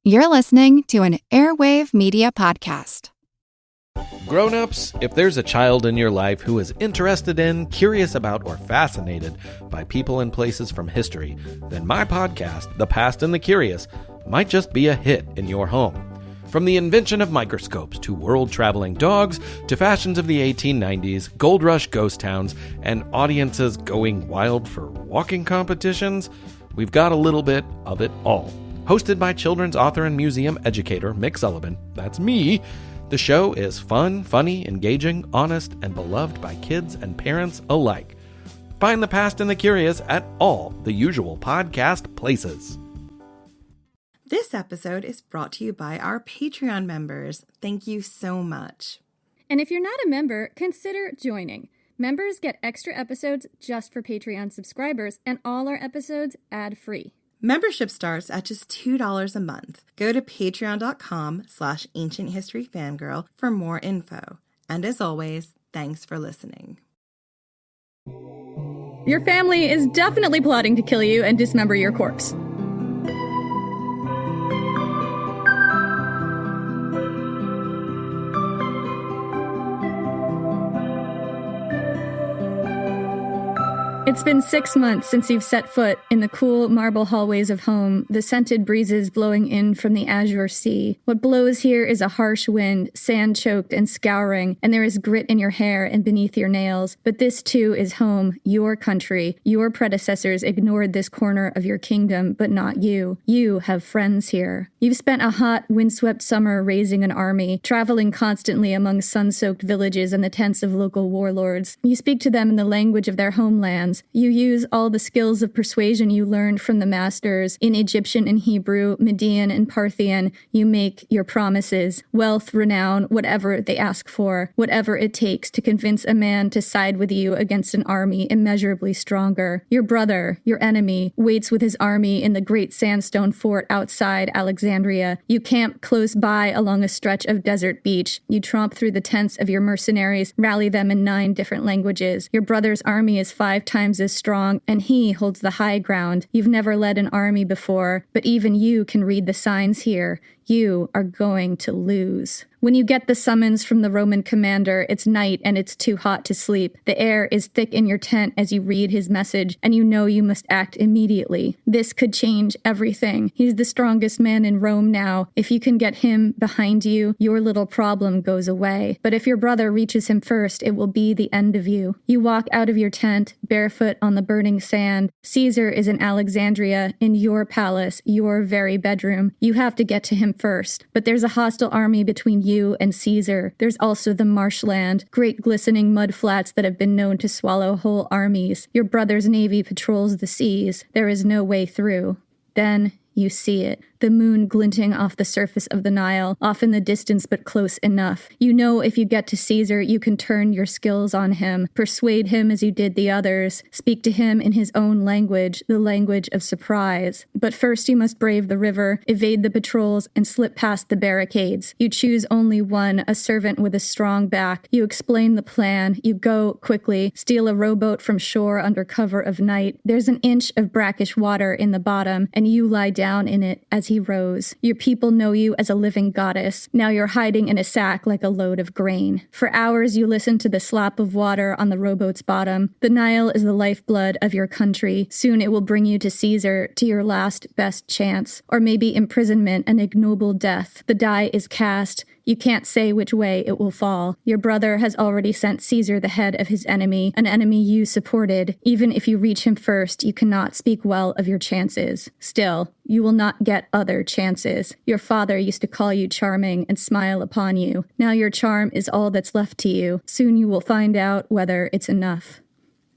You're listening to an Airwave Media Podcast. Grown-ups, if there's a child in your life who is interested in, curious about, or fascinated by people and places from history, then my podcast, The Past and the Curious, might just be a hit in your home. From the invention of microscopes to world-traveling dogs to fashions of the 1890s, gold rush ghost towns, and audiences going wild for walking competitions, we've got a little bit of it all. Hosted by children's author and museum educator Mick Sullivan, that's me, the show is fun, funny, engaging, honest, and beloved by kids and parents alike. Find The Past and the Curious at all the usual podcast places. This episode is brought to you by our Patreon members. Thank you so much. And if you're not a member, consider joining. Members get extra episodes just for Patreon subscribers, and all our episodes ad-free. Membership starts at just $2 a month. Go to patreon.com/ancienthistoryfangirl for more info. And as always, thanks for listening. Your family is definitely plotting to kill you and dismember your corpse. It's been 6 months since you've set foot in the cool marble hallways of home, the scented breezes blowing in from the azure sea. What blows here is a harsh wind, sand-choked and scouring, and there is grit in your hair and beneath your nails. But this, too, is home, your country. Your predecessors ignored this corner of your kingdom, but not you. You have friends here. You've spent a hot, windswept summer raising an army, traveling constantly among sun-soaked villages and the tents of local warlords. You speak to them in the language of their homelands. You use all the skills of persuasion you learned from the masters in Egyptian and Hebrew, Median and Parthian. You make your promises, wealth, renown, whatever they ask for, whatever it takes to convince a man to side with you against an army immeasurably stronger. Your brother, your enemy, waits with his army in the great sandstone fort outside Alexandria. You camp close by along a stretch of desert beach. You tromp through the tents of your mercenaries, rally them in 9 different languages. Your brother's army is 5 times as strong, and he holds the high ground. You've never led an army before, but even you can read the signs here. You are going to lose. When you get the summons from the Roman commander, it's night and it's too hot to sleep. The air is thick in your tent as you read his message, and you know you must act immediately. This could change everything. He's the strongest man in Rome now. If you can get him behind you, your little problem goes away. But if your brother reaches him first, it will be the end of you. You walk out of your tent, barefoot on the burning sand. Caesar is in Alexandria, in your palace, your very bedroom. You have to get to him first. But there's a hostile army between you and Caesar. There's also the marshland, great glistening mud flats that have been known to swallow whole armies. Your brother's navy patrols the seas. There is no way through. Then you see it. The moon glinting off the surface of the Nile, off in the distance but close enough. You know if you get to Caesar, you can turn your skills on him, persuade him as you did the others, speak to him in his own language, the language of surprise. But first you must brave the river, evade the patrols, and slip past the barricades. You choose only one, a servant with a strong back. You explain the plan. You go quickly, steal a rowboat from shore under cover of night. There's an inch of brackish water in the bottom, and you lie down in it as he rose. Your people know you as a living goddess. Now you're hiding in a sack like a load of grain. For hours you listen to the slap of water on the rowboat's bottom. The Nile is the lifeblood of your country. Soon it will bring you to Caesar, to your last best chance. Or maybe imprisonment, an ignoble death. The die is cast. You can't say which way it will fall. Your brother has already sent Caesar the head of his enemy, an enemy you supported. Even if you reach him first, you cannot speak well of your chances. Still, you will not get other chances. Your father used to call you charming and smile upon you. Now your charm is all that's left to you. Soon you will find out whether it's enough.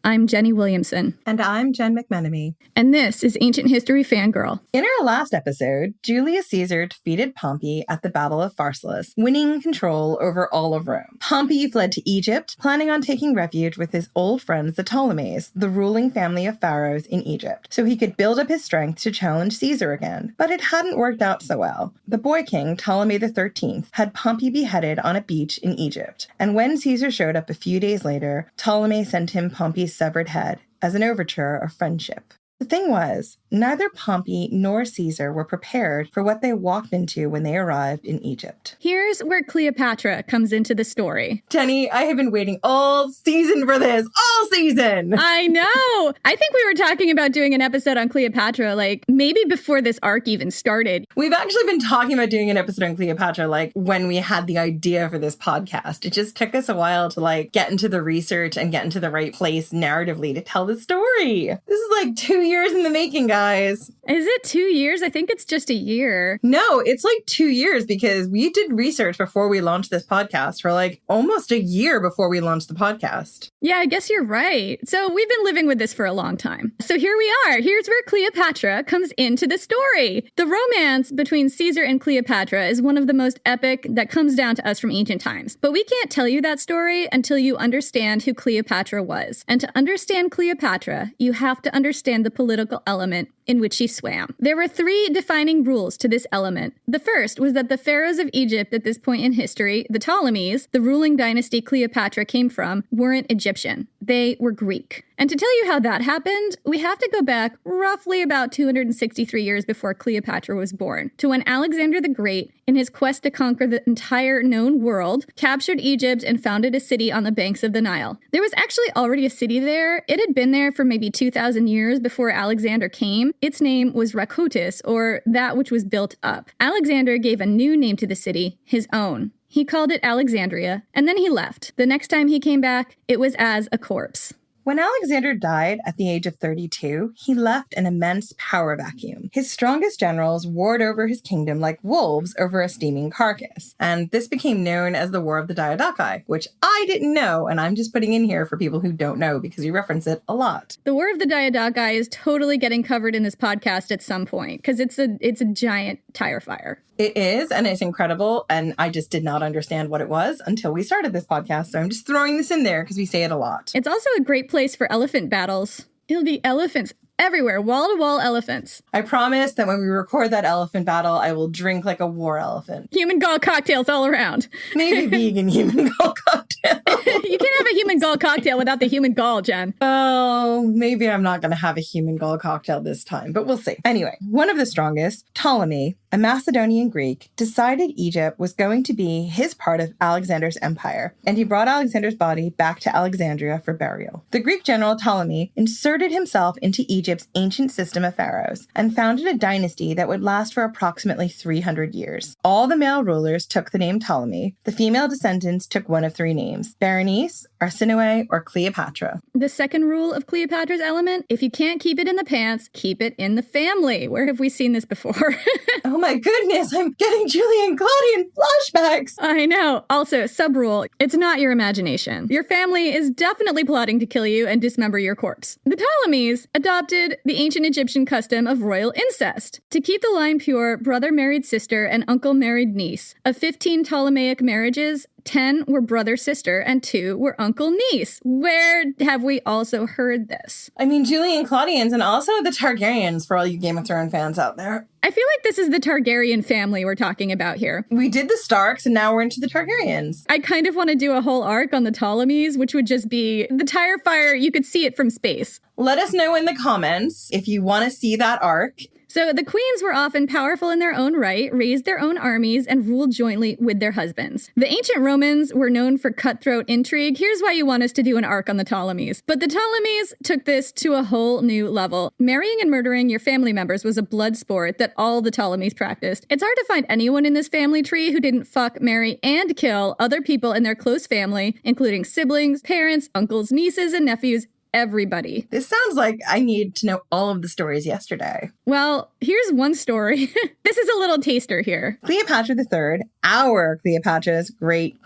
I'm Jenny Williamson. And I'm Jen McMenemy. And this is Ancient History Fangirl. In our last episode, Julius Caesar defeated Pompey at the Battle of Pharsalus, winning control over all of Rome. Pompey fled to Egypt, planning on taking refuge with his old friends, the Ptolemies, the ruling family of pharaohs in Egypt, so he could build up his strength to challenge Caesar again. But it hadn't worked out so well. The boy king, Ptolemy XIII, had Pompey beheaded on a beach in Egypt, and when Caesar showed up a few days later, Ptolemy sent him Pompey's severed head as an overture of friendship. The thing was, neither Pompey nor Caesar were prepared for what they walked into when they arrived in Egypt. Here's where Cleopatra comes into the story. Jenny, I have been waiting all season for this. All season! I know! I think we were talking about doing an episode on Cleopatra, maybe before this arc even started. We've actually been talking about doing an episode on Cleopatra, when we had the idea for this podcast. It just took us a while to, get into the research and get into the right place narratively to tell the story. This is 2 years in the making, guys. Is it 2 years? I think it's just a year. No, it's 2 years because we did research before we launched this podcast for almost a year before we launched the podcast. Yeah, I guess you're right. So we've been living with this for a long time. So here we are. Here's where Cleopatra comes into the story. The romance between Caesar and Cleopatra is one of the most epic that comes down to us from ancient times. But we can't tell you that story until you understand who Cleopatra was. And to understand Cleopatra, you have to understand the political element in which she swam. There were 3 defining rules to this element. The first was that the pharaohs of Egypt at this point in history, the Ptolemies, the ruling dynasty Cleopatra came from, weren't Egyptian. They were Greek. And to tell you how that happened, we have to go back roughly about 263 years before Cleopatra was born, to when Alexander the Great, in his quest to conquer the entire known world, captured Egypt and founded a city on the banks of the Nile. There was actually already a city there. It had been there for maybe 2,000 years before Alexander came. Its name was Rakotis, or that which was built up. Alexander gave a new name to the city, his own. He called it Alexandria, and then he left. The next time he came back, it was as a corpse. When Alexander died at the age of 32, he left an immense power vacuum. His strongest generals warred over his kingdom like wolves over a steaming carcass. And this became known as the War of the Diadochi, which I didn't know, and I'm just putting in here for people who don't know because you reference it a lot. The War of the Diadochi is totally getting covered in this podcast at some point because it's a giant tire fire. It is, and it's incredible, and I just did not understand what it was until we started this podcast, so I'm just throwing this in there because we say it a lot. It's also a great place for elephant battles. It'll be elephants everywhere, wall-to-wall elephants. I promise that when we record that elephant battle, I will drink like a war elephant. Human gall cocktails all around. Maybe vegan human gall cocktail. You can't have a human gall cocktail without the human gall, Jen. Oh, maybe I'm not going to have a human gall cocktail this time, but we'll see. Anyway, one of the strongest, Ptolemy, a Macedonian Greek, decided Egypt was going to be his part of Alexander's empire, and he brought Alexander's body back to Alexandria for burial. The Greek general Ptolemy inserted himself into Egypt's ancient system of pharaohs and founded a dynasty that would last for approximately 300 years. All the male rulers took the name Ptolemy. The female descendants took one of 3 names: Berenice, Arsinoe, or Cleopatra. The second rule of Cleopatra's element: if you can't keep it in the pants, keep it in the family. Where have we seen this before? Oh my goodness, I'm getting Julian Claudian flashbacks. I know. Also, sub-rule: it's not your imagination. Your family is definitely plotting to kill you and dismember your corpse. The Ptolemies adopted the ancient Egyptian custom of royal incest. To keep the line pure, brother married sister and uncle married niece. Of 15 Ptolemaic marriages, 10 were brother-sister and 2 were uncle-niece. Where have we also heard this? I mean, Julian Claudians and also the Targaryens for all you Game of Thrones fans out there. I feel like this is the Targaryen family we're talking about here. We did the Starks and now we're into the Targaryens. I kind of want to do a whole arc on the Ptolemies, which would just be the tire fire. You could see it from space. Let us know in the comments if you want to see that arc. So the queens were often powerful in their own right, raised their own armies, and ruled jointly with their husbands. The ancient Romans were known for cutthroat intrigue. Here's why you want us to do an arc on the Ptolemies. But the Ptolemies took this to a whole new level. Marrying and murdering your family members was a blood sport that all the Ptolemies practiced. It's hard to find anyone in this family tree who didn't fuck, marry, and kill other people in their close family, including siblings, parents, uncles, nieces, and nephews. Everybody. This sounds like I need to know all of the stories yesterday. Well, here's one story. This is a little taster here. Cleopatra III, our Cleopatra's great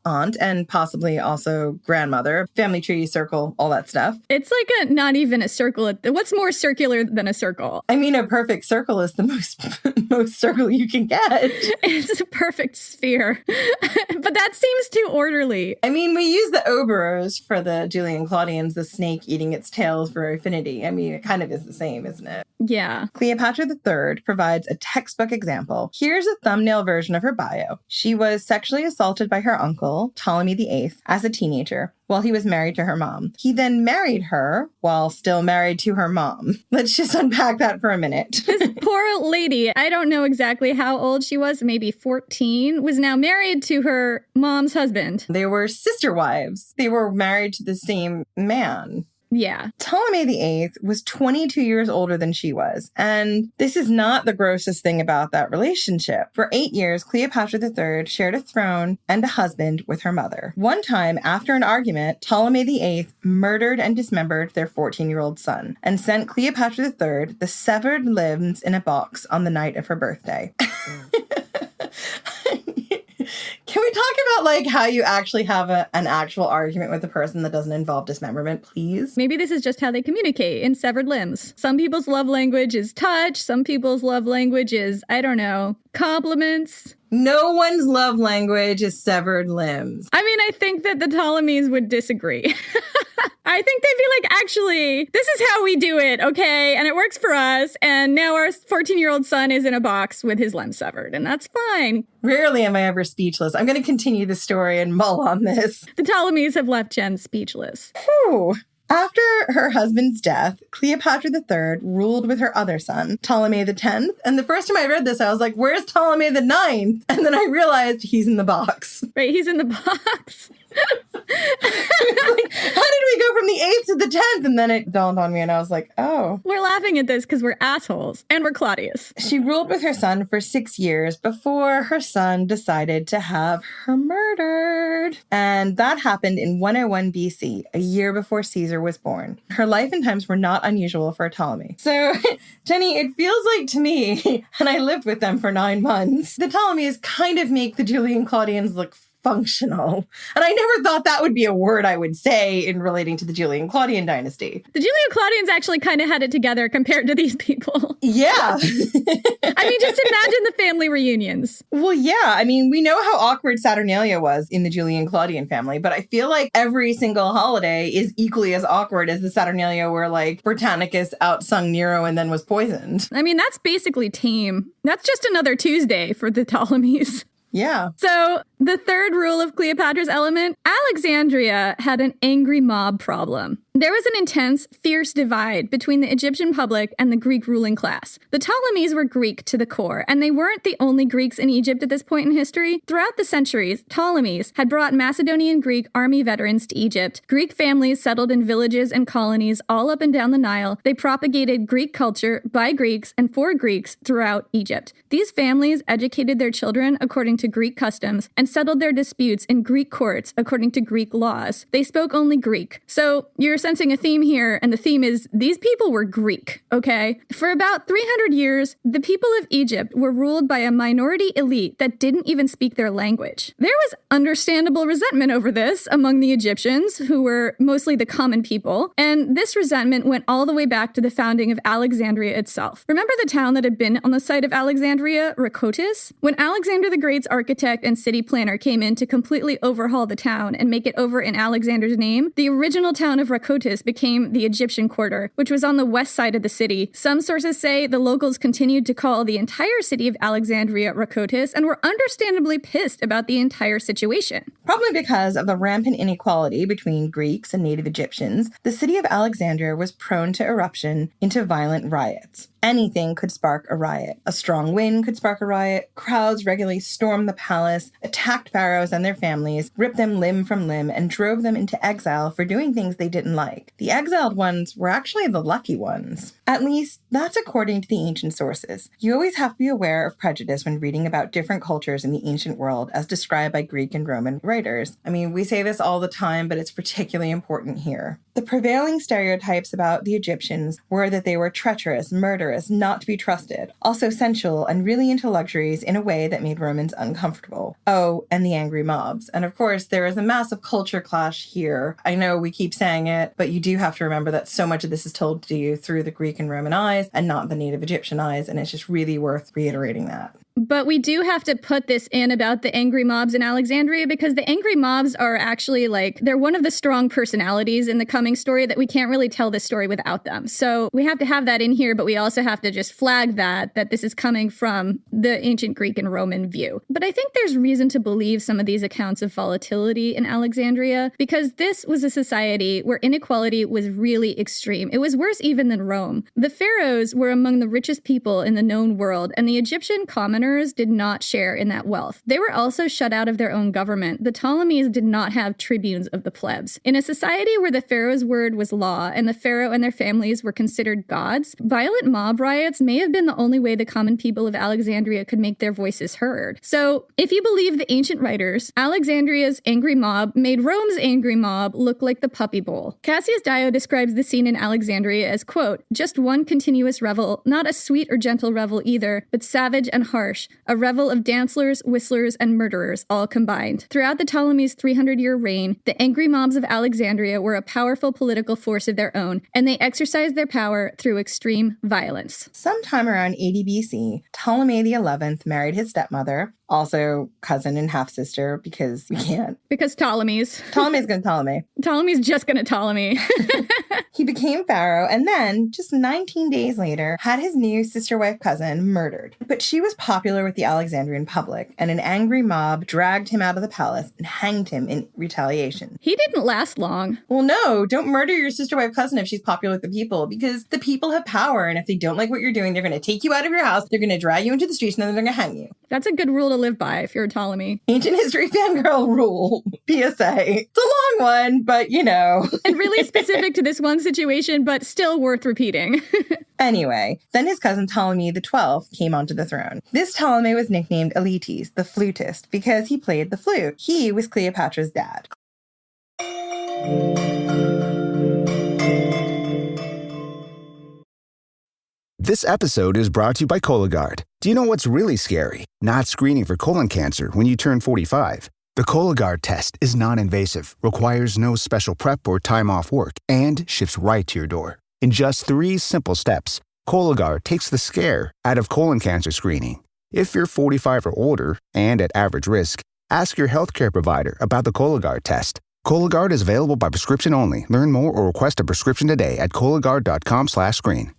aunt, and possibly also grandmother, family tree, circle, all that stuff. It's like not even a circle. What's more circular than a circle? I mean, a perfect circle is the most circle you can get. It's a perfect sphere. But that seems too orderly. I mean, we use the Oberos for the Julian Claudians, the snake eating its tails for affinity. I mean, it kind of is the same, isn't it? Yeah. Cleopatra III provides a textbook example. Here's a thumbnail version of her bio. She was sexually assaulted by her uncle, Ptolemy XIII, as a teenager, while he was married to her mom. He then married her while still married to her mom. Let's just unpack that for a minute. This poor lady, I don't know exactly how old she was, maybe 14, was now married to her mom's husband. They were sister wives. They were married to the same man. Yeah. Ptolemy XIII was 22 years older than she was. And this is not the grossest thing about that relationship. For 8 years, Cleopatra III shared a throne and a husband with her mother. One time, after an argument, Ptolemy XIII murdered and dismembered their 14-year-old son and sent Cleopatra III the severed limbs in a box on the night of her birthday. Can we talk about like how you actually have an actual argument with a person that doesn't involve dismemberment, please? Maybe this is just how they communicate in severed limbs. Some people's love language is touch. Some people's love language is, I don't know, compliments. No one's love language is severed limbs. I mean, I think that the Ptolemies would disagree. I think they'd be like, actually, this is how we do it, okay? And it works for us. And now our 14-year-old son is in a box with his limb severed, and that's fine. Rarely am I ever speechless. I'm going to continue the story and mull on this. The Ptolemies have left Jen speechless. Whew. After her husband's death, Cleopatra III ruled with her other son, Ptolemy X. And the first time I read this, I was like, where's Ptolemy IX? And then I realized he's in the box. Right, he's in the box. Like, how did we go from the 8th to the 10th? And then it dawned on me and I was like, oh. We're laughing at this because we're assholes. And we're Claudius. She ruled with her son for 6 years before her son decided to have her murdered. And that happened in 101 BC, a year before Caesar was born. Her life and times were not unusual for a Ptolemy. So, Jenny, it feels like to me, and I lived with them for 9 months, the Ptolemies kind of make the Julian Claudians look functional. And I never thought that would be a word I would say in relating to the Julian Claudian dynasty. The Julian Claudians actually kind of had it together compared to these people. Yeah. I mean, just imagine the family reunions. Well, yeah. I mean, we know how awkward Saturnalia was in the Julian Claudian family, but I feel like every single holiday is equally as awkward as the Saturnalia where, like, Britannicus outsung Nero and then was poisoned. I mean, that's basically tame. That's just another Tuesday for the Ptolemies. Yeah. So the third rule of Cleopatra's element, Alexandria had an angry mob problem. There was an intense, fierce divide between the Egyptian public and the Greek ruling class. The Ptolemies were Greek to the core, and they weren't the only Greeks in Egypt at this point in history. Throughout the centuries, Ptolemies had brought Macedonian Greek army veterans to Egypt. Greek families settled in villages and colonies all up and down the Nile. They propagated Greek culture by Greeks and for Greeks throughout Egypt. These families educated their children according to Greek customs and settled their disputes in Greek courts according to Greek laws. They spoke only Greek. So you're sensing a theme here, and the theme is these people were Greek, okay? For about 300 years, the people of Egypt were ruled by a minority elite that didn't even speak their language. There was understandable resentment over this among the Egyptians, who were mostly the common people, and this resentment went all the way back to the founding of Alexandria itself. Remember the town that had been on the site of Alexandria, Rakotis? When Alexander the Great's architect and city planner came in to completely overhaul the town and make it over in Alexander's name, the original town of Rakotis became the Egyptian quarter, which was on the west side of the city. Some sources say the locals continued to call the entire city of Alexandria Rakotis and were understandably pissed about the entire situation. Probably because of the rampant inequality between Greeks and native Egyptians, the city of Alexandria was prone to eruption into violent riots. Anything could spark a riot. A strong wind could spark a riot. Crowds regularly stormed the palace, attacked pharaohs and their families, ripped them limb from limb, and drove them into exile for doing things they didn't like. The exiled ones were actually the lucky ones. At least, that's according to the ancient sources. You always have to be aware of prejudice when reading about different cultures in the ancient world as described by Greek and Roman writers. I mean, we say this all the time, but it's particularly important here. The prevailing stereotypes about the Egyptians were that they were treacherous, murderous, not to be trusted, also sensual and really into luxuries in a way that made Romans uncomfortable. Oh, and the angry mobs. And of course, there is a massive culture clash here. I know we keep saying it, but you do have to remember that so much of this is told to you through the Greek and Roman eyes and not the native Egyptian eyes, and it's just really worth reiterating that. But we do have to put this in about the angry mobs in Alexandria, because the angry mobs are actually they're one of the strong personalities in the coming story that we can't really tell this story without them. So we have to have that in here, but we also have to just flag that this is coming from the ancient Greek and Roman view. But I think there's reason to believe some of these accounts of volatility in Alexandria, because this was a society where inequality was really extreme. It was worse even than Rome. The pharaohs were among the richest people in the known world, and the Egyptian commoners did not share in that wealth. They were also shut out of their own government. The Ptolemies did not have tribunes of the plebs. In a society where the pharaoh's word was law and the pharaoh and their families were considered gods, violent mob riots may have been the only way the common people of Alexandria could make their voices heard. So, if you believe the ancient writers, Alexandria's angry mob made Rome's angry mob look like the puppy bowl. Cassius Dio describes the scene in Alexandria as, quote, just one continuous revel, not a sweet or gentle revel either, but savage and harsh, a revel of dancers, whistlers, and murderers, all combined. Throughout the Ptolemies' 300-year reign, the angry mobs of Alexandria were a powerful political force of their own, and they exercised their power through extreme violence. Sometime around 80 BC, Ptolemy XI married his stepmother, also cousin and half-sister, because we can't. Because Ptolemies. Ptolemy's gonna Ptolemy. Ptolemy's just gonna Ptolemy. He became pharaoh, and then, just 19 days later, had his new sister-wife cousin murdered. But she was popular with the Alexandrian public, and an angry mob dragged him out of the palace and hanged him in retaliation. He didn't last long. Well, no, don't murder your sister-wife cousin if she's popular with the people, because the people have power, and if they don't like what you're doing, they're going to take you out of your house, they're going to drag you into the streets, and then they're going to hang you. That's a good rule to live by if you're a Ptolemy. Ancient history fangirl rule. PSA. It's a long one, but you know. And really specific to this one situation, but still worth repeating. Anyway, then his cousin Ptolemy XII came onto the throne. This Ptolemy was nicknamed Aletes, the flutist, because he played the flute. He was Cleopatra's dad. This episode is brought to you by Cologuard. Do you know what's really scary? Not screening for colon cancer when you turn 45. The Cologuard test is non-invasive, requires no special prep or time off work, and ships right to your door. In just 3 simple steps, Cologuard takes the scare out of colon cancer screening. If you're 45 or older and at average risk, ask your healthcare provider about the Cologuard test. Cologuard is available by prescription only. Learn more or request a prescription today at Cologuard.com/screen.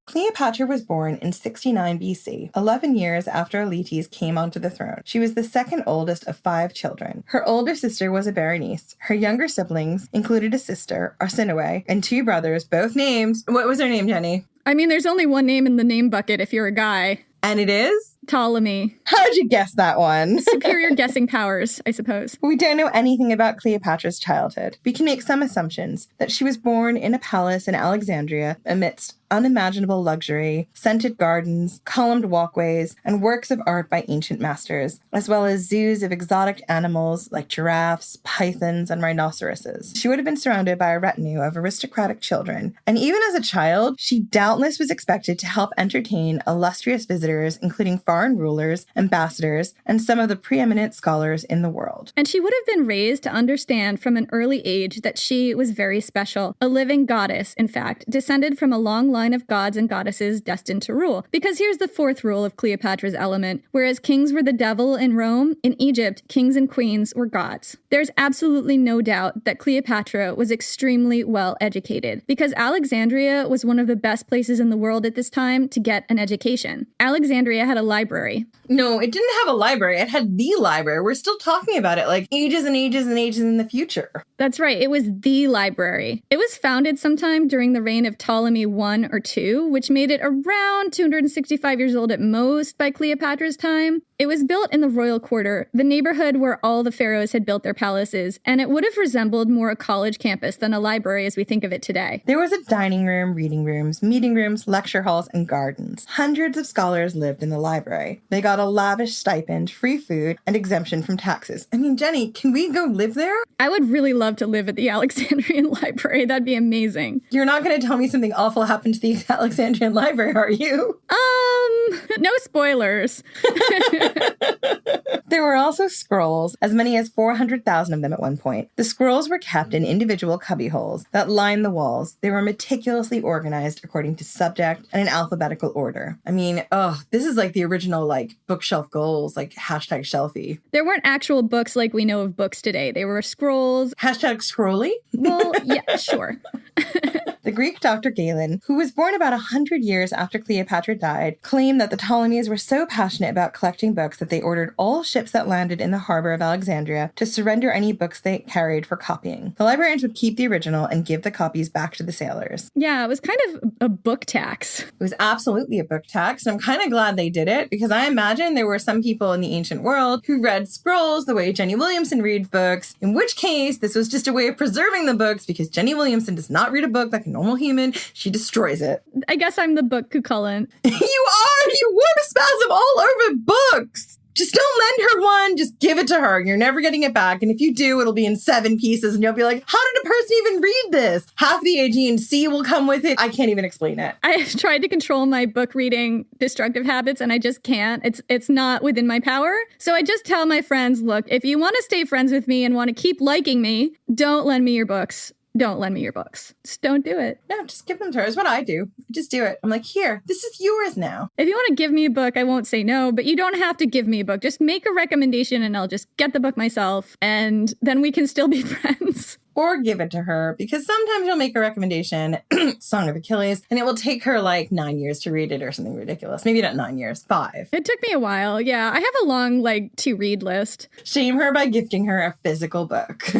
Cleopatra was born in 69 BC, 11 years after Aletes came onto the throne. She was the second oldest of 5 children. Her older sister was a Berenice. Her younger siblings included a sister, Arsinoe, and 2 brothers, both named... What was her name, Jenny? I mean, there's only one name in the name bucket if you're a guy. And it is? Ptolemy. How'd you guess that one? Superior guessing powers, I suppose. We don't know anything about Cleopatra's childhood. We can make some assumptions that she was born in a palace in Alexandria amidst unimaginable luxury, scented gardens, columned walkways, and works of art by ancient masters, as well as zoos of exotic animals like giraffes, pythons, and rhinoceroses. She would have been surrounded by a retinue of aristocratic children, and even as a child, she doubtless was expected to help entertain illustrious visitors, including foreign rulers, ambassadors, and some of the preeminent scholars in the world. And she would have been raised to understand from an early age that she was very special, a living goddess, in fact, descended from a long line of gods and goddesses destined to rule. Because here's the 4th rule of Cleopatra's element. Whereas kings were the devil in Rome, in Egypt, kings and queens were gods. There's absolutely no doubt that Cleopatra was extremely well educated, because Alexandria was one of the best places in the world at this time to get an education. Alexandria had a library. No, it didn't have a library. It had the library. We're still talking about it like ages and ages and ages in the future. That's right. It was the library. It was founded sometime during the reign of Ptolemy I or II, which made it around 265 years old at most by Cleopatra's time. It was built in the royal quarter, the neighborhood where all the pharaohs had built their palaces, and it would have resembled more a college campus than a library as we think of it today. There was a dining room, reading rooms, meeting rooms, lecture halls, and gardens. Hundreds of scholars lived in the library. They got a lavish stipend, free food, and exemption from taxes. I mean, Jenny, can we go live there? I would really love to live at the Alexandrian Library. That'd be amazing. You're not going to tell me something awful happened to the Alexandrian Library, are you? No spoilers. There were also scrolls, as many as 400,000 of them at one point. The scrolls were kept in individual cubbyholes that lined the walls. They were meticulously organized according to subject and in alphabetical order. I mean, this is like the original bookshelf goals, #shelfie. There weren't actual books like we know of books today. They were scrolls. #scrolly? Well, yeah, sure. The Greek Dr. Galen, who was born about 100 years after Cleopatra died, claimed that the Ptolemies were so passionate about collecting books that they ordered all ships that landed in the harbor of Alexandria to surrender any books they carried for copying. The librarians would keep the original and give the copies back to the sailors. Yeah, it was kind of a book tax. It was absolutely a book tax, and I'm kind of glad they did it, because I imagine there were some people in the ancient world who read scrolls the way Jenny Williamson reads books, in which case this was just a way of preserving the books, because Jenny Williamson does not read a book like a normal human. She destroys it. I guess I'm the book cucullant. You are! You word spasm all over books! Just don't lend her one. Just give it to her. You're never getting it back. And if you do, it'll be in 7 pieces. And you'll be like, how did a person even read this? Half the Aegean Sea will come with it. I can't even explain it. I tried to control my book reading destructive habits and I just can't. It's not within my power. So I just tell my friends, look, if you want to stay friends with me and want to keep liking me, don't lend me your books. Don't lend me your books. Just don't do it. No, just give them to her. It's what I do. Just do it. I'm like, here, this is yours now. If you want to give me a book, I won't say no, but you don't have to give me a book. Just make a recommendation and I'll just get the book myself and then we can still be friends. Or give it to her, because sometimes you'll make a recommendation, Song of Achilles, and it will take her 9 years to read it or something ridiculous. Maybe not 9 years, 5. It took me a while. Yeah, I have a long to-read list. Shame her by gifting her a physical book.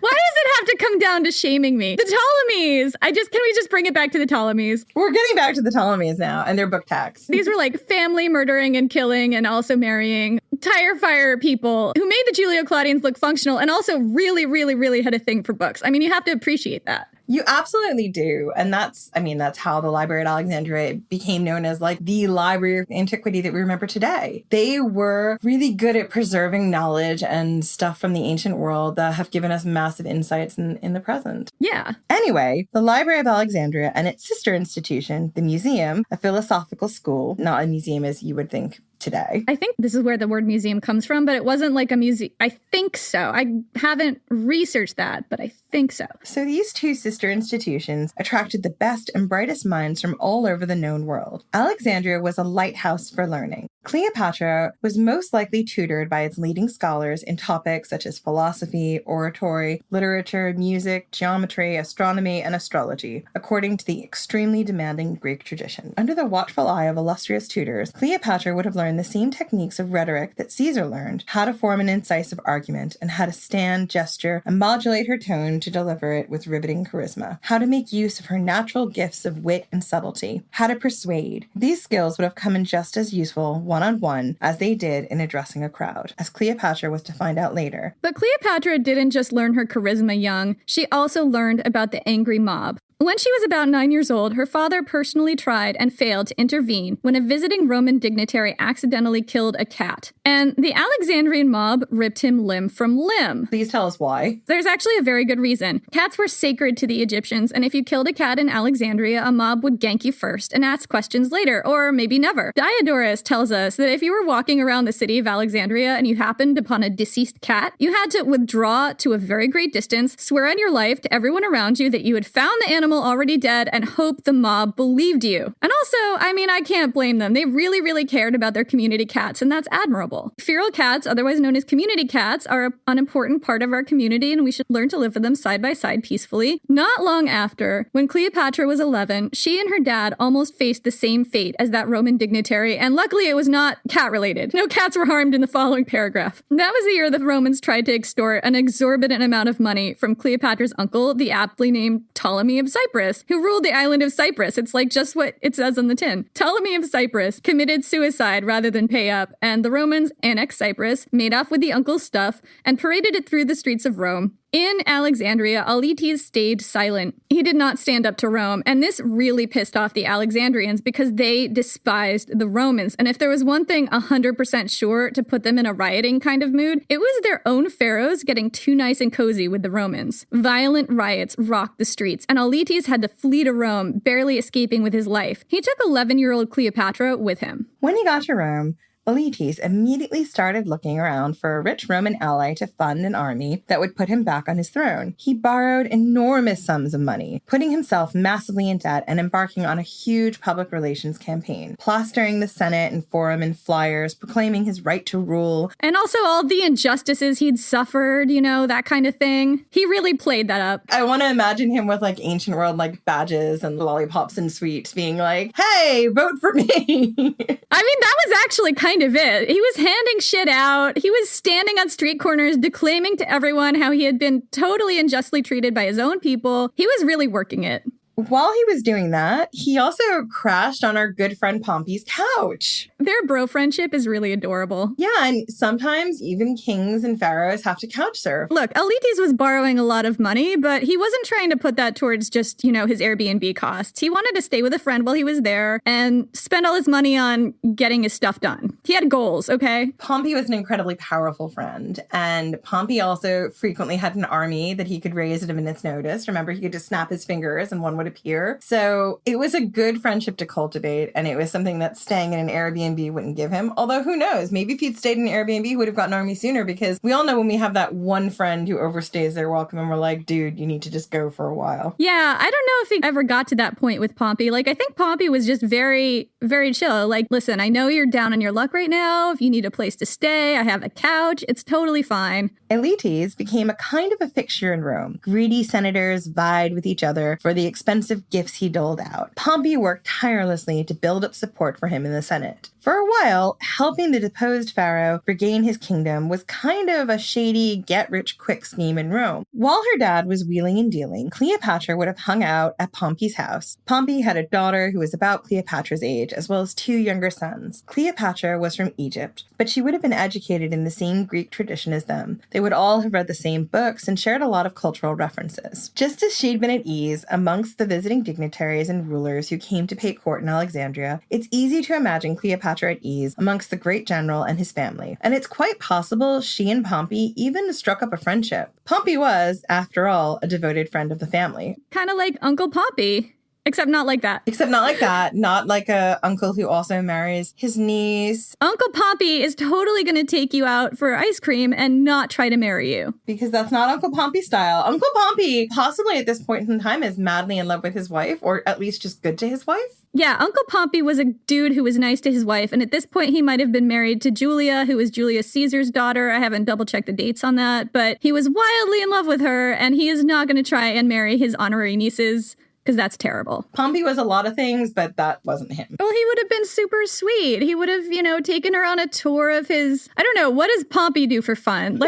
Why does it have to come down to shaming me? The Ptolemies! Can we just bring it back to the Ptolemies? We're getting back to the Ptolemies now and their book tax. These were family murdering and killing and also marrying tire fire people who made the Julio-Claudians look functional and also really, really, really had a thing for books. I mean, you have to appreciate that. You absolutely do. And that's how the Library at Alexandria became known as the library of antiquity that we remember today. They were really good at preserving knowledge and stuff from the ancient world that have given us massive insights in the present. Yeah. Anyway, the Library of Alexandria and its sister institution, the Museum, a philosophical school, not a museum as you would think today. I think this is where the word museum comes from, but it wasn't like a museum. I think so. I haven't researched that, but I think so. So these two sister institutions attracted the best and brightest minds from all over the known world. Alexandria was a lighthouse for learning. Cleopatra was most likely tutored by its leading scholars in topics such as philosophy, oratory, literature, music, geometry, astronomy, and astrology, according to the extremely demanding Greek tradition. Under the watchful eye of illustrious tutors, Cleopatra would have learned the same techniques of rhetoric that Caesar learned, how to form an incisive argument, and how to stand, gesture, and modulate her tone to deliver it with riveting charisma, how to make use of her natural gifts of wit and subtlety, how to persuade. These skills would have come in just as useful one-on-one as they did in addressing a crowd, as Cleopatra was to find out later. But Cleopatra didn't just learn her charisma young, she also learned about the angry mob. When she was about 9 years old, her father personally tried and failed to intervene when a visiting Roman dignitary accidentally killed a cat. And the Alexandrian mob ripped him limb from limb. Please tell us why. There's actually a very good reason. Cats were sacred to the Egyptians, and if you killed a cat in Alexandria, a mob would gank you first and ask questions later, or maybe never. Diodorus tells us that if you were walking around the city of Alexandria and you happened upon a deceased cat, you had to withdraw to a very great distance, swear on your life to everyone around you that you had found the animal already dead, and hope the mob believed you. And also, I can't blame them. They really, really cared about their community cats, and that's admirable. Feral cats, otherwise known as community cats, are an important part of our community, and we should learn to live with them side by side peacefully. Not long after, when Cleopatra was 11, she and her dad almost faced the same fate as that Roman dignitary, and luckily it was not cat-related. No cats were harmed in the following paragraph. That was the year the Romans tried to extort an exorbitant amount of money from Cleopatra's uncle, the aptly named Ptolemy of Cyprus, who ruled the island of Cyprus. It's like just what it says on the tin. Ptolemy of Cyprus committed suicide rather than pay up, and the Romans annexed Cyprus, made off with the uncle's stuff, and paraded it through the streets of Rome. In Alexandria, Auletes stayed silent. He did not stand up to Rome, and this really pissed off the Alexandrians because they despised the Romans. And if there was one thing 100% sure to put them in a rioting kind of mood, it was their own pharaohs getting too nice and cozy with the Romans. Violent riots rocked the streets, and Auletes had to flee to Rome, barely escaping with his life. He took 11-year-old Cleopatra with him. When he got to Rome, Auletes immediately started looking around for a rich Roman ally to fund an army that would put him back on his throne. He borrowed enormous sums of money, putting himself massively in debt and embarking on a huge public relations campaign, plastering the Senate and Forum in flyers, proclaiming his right to rule. And also all the injustices he'd suffered, that kind of thing. He really played that up. I want to imagine him with ancient world badges and lollipops and sweets being like, hey, vote for me. I mean, that was actually kind of it. He was handing shit out. He was standing on street corners declaiming to everyone how he had been totally unjustly treated by his own people. He was really working it. While he was doing that, he also crashed on our good friend Pompey's couch. Their bro friendship is really adorable. Yeah, and sometimes even kings and pharaohs have to couch surf. Look, Auletes was borrowing a lot of money, but he wasn't trying to put that towards just, his Airbnb costs. He wanted to stay with a friend while he was there and spend all his money on getting his stuff done. He had goals, okay? Pompey was an incredibly powerful friend, and Pompey also frequently had an army that he could raise at a minute's notice. Remember, he could just snap his fingers and one would appear. So it was a good friendship to cultivate, and it was something that staying in an Airbnb wouldn't give him. Although who knows, maybe if he'd stayed in an Airbnb, he would have gotten an army sooner, because we all know when we have that one friend who overstays their welcome and we're like, dude, you need to just go for a while. Yeah, I don't know if he ever got to that point with Pompey. I think Pompey was just very, very chill. Listen, I know you're down on your luck right now. If you need a place to stay, I have a couch. It's totally fine. Auletes became a kind of a fixture in Rome. Greedy senators vied with each other for the expensive gifts he doled out. Pompey worked tirelessly to build up support for him in the Senate. For a while, helping the deposed pharaoh regain his kingdom was kind of a shady get-rich-quick scheme in Rome. While her dad was wheeling and dealing, Cleopatra would have hung out at Pompey's house. Pompey had a daughter who was about Cleopatra's age, as well as 2 younger sons. Cleopatra was from Egypt, but she would have been educated in the same Greek tradition as them. They would all have read the same books and shared a lot of cultural references. Just as she'd been at ease amongst the visiting dignitaries and rulers who came to pay court in Alexandria, it's easy to imagine Cleopatra at ease amongst the great general and his family. And it's quite possible she and Pompey even struck up a friendship. Pompey was, after all, a devoted friend of the family. Kind of like Uncle Pompey. Except not like that. Except not like that. Not like a uncle who also marries his niece. Uncle Pompey is totally going to take you out for ice cream and not try to marry you. Because that's not Uncle Pompey style. Uncle Pompey, possibly at this point in time, is madly in love with his wife, or at least just good to his wife. Yeah, Uncle Pompey was a dude who was nice to his wife, and at this point he might have been married to Julia, who was Julius Caesar's daughter. I haven't double-checked the dates on that, but he was wildly in love with her, and he is not going to try and marry his honorary nieces, because that's terrible. Pompey was a lot of things, but that wasn't him. Well, he would have been super sweet. He would have, taken her on a tour of his... I don't know, what does Pompey do for fun?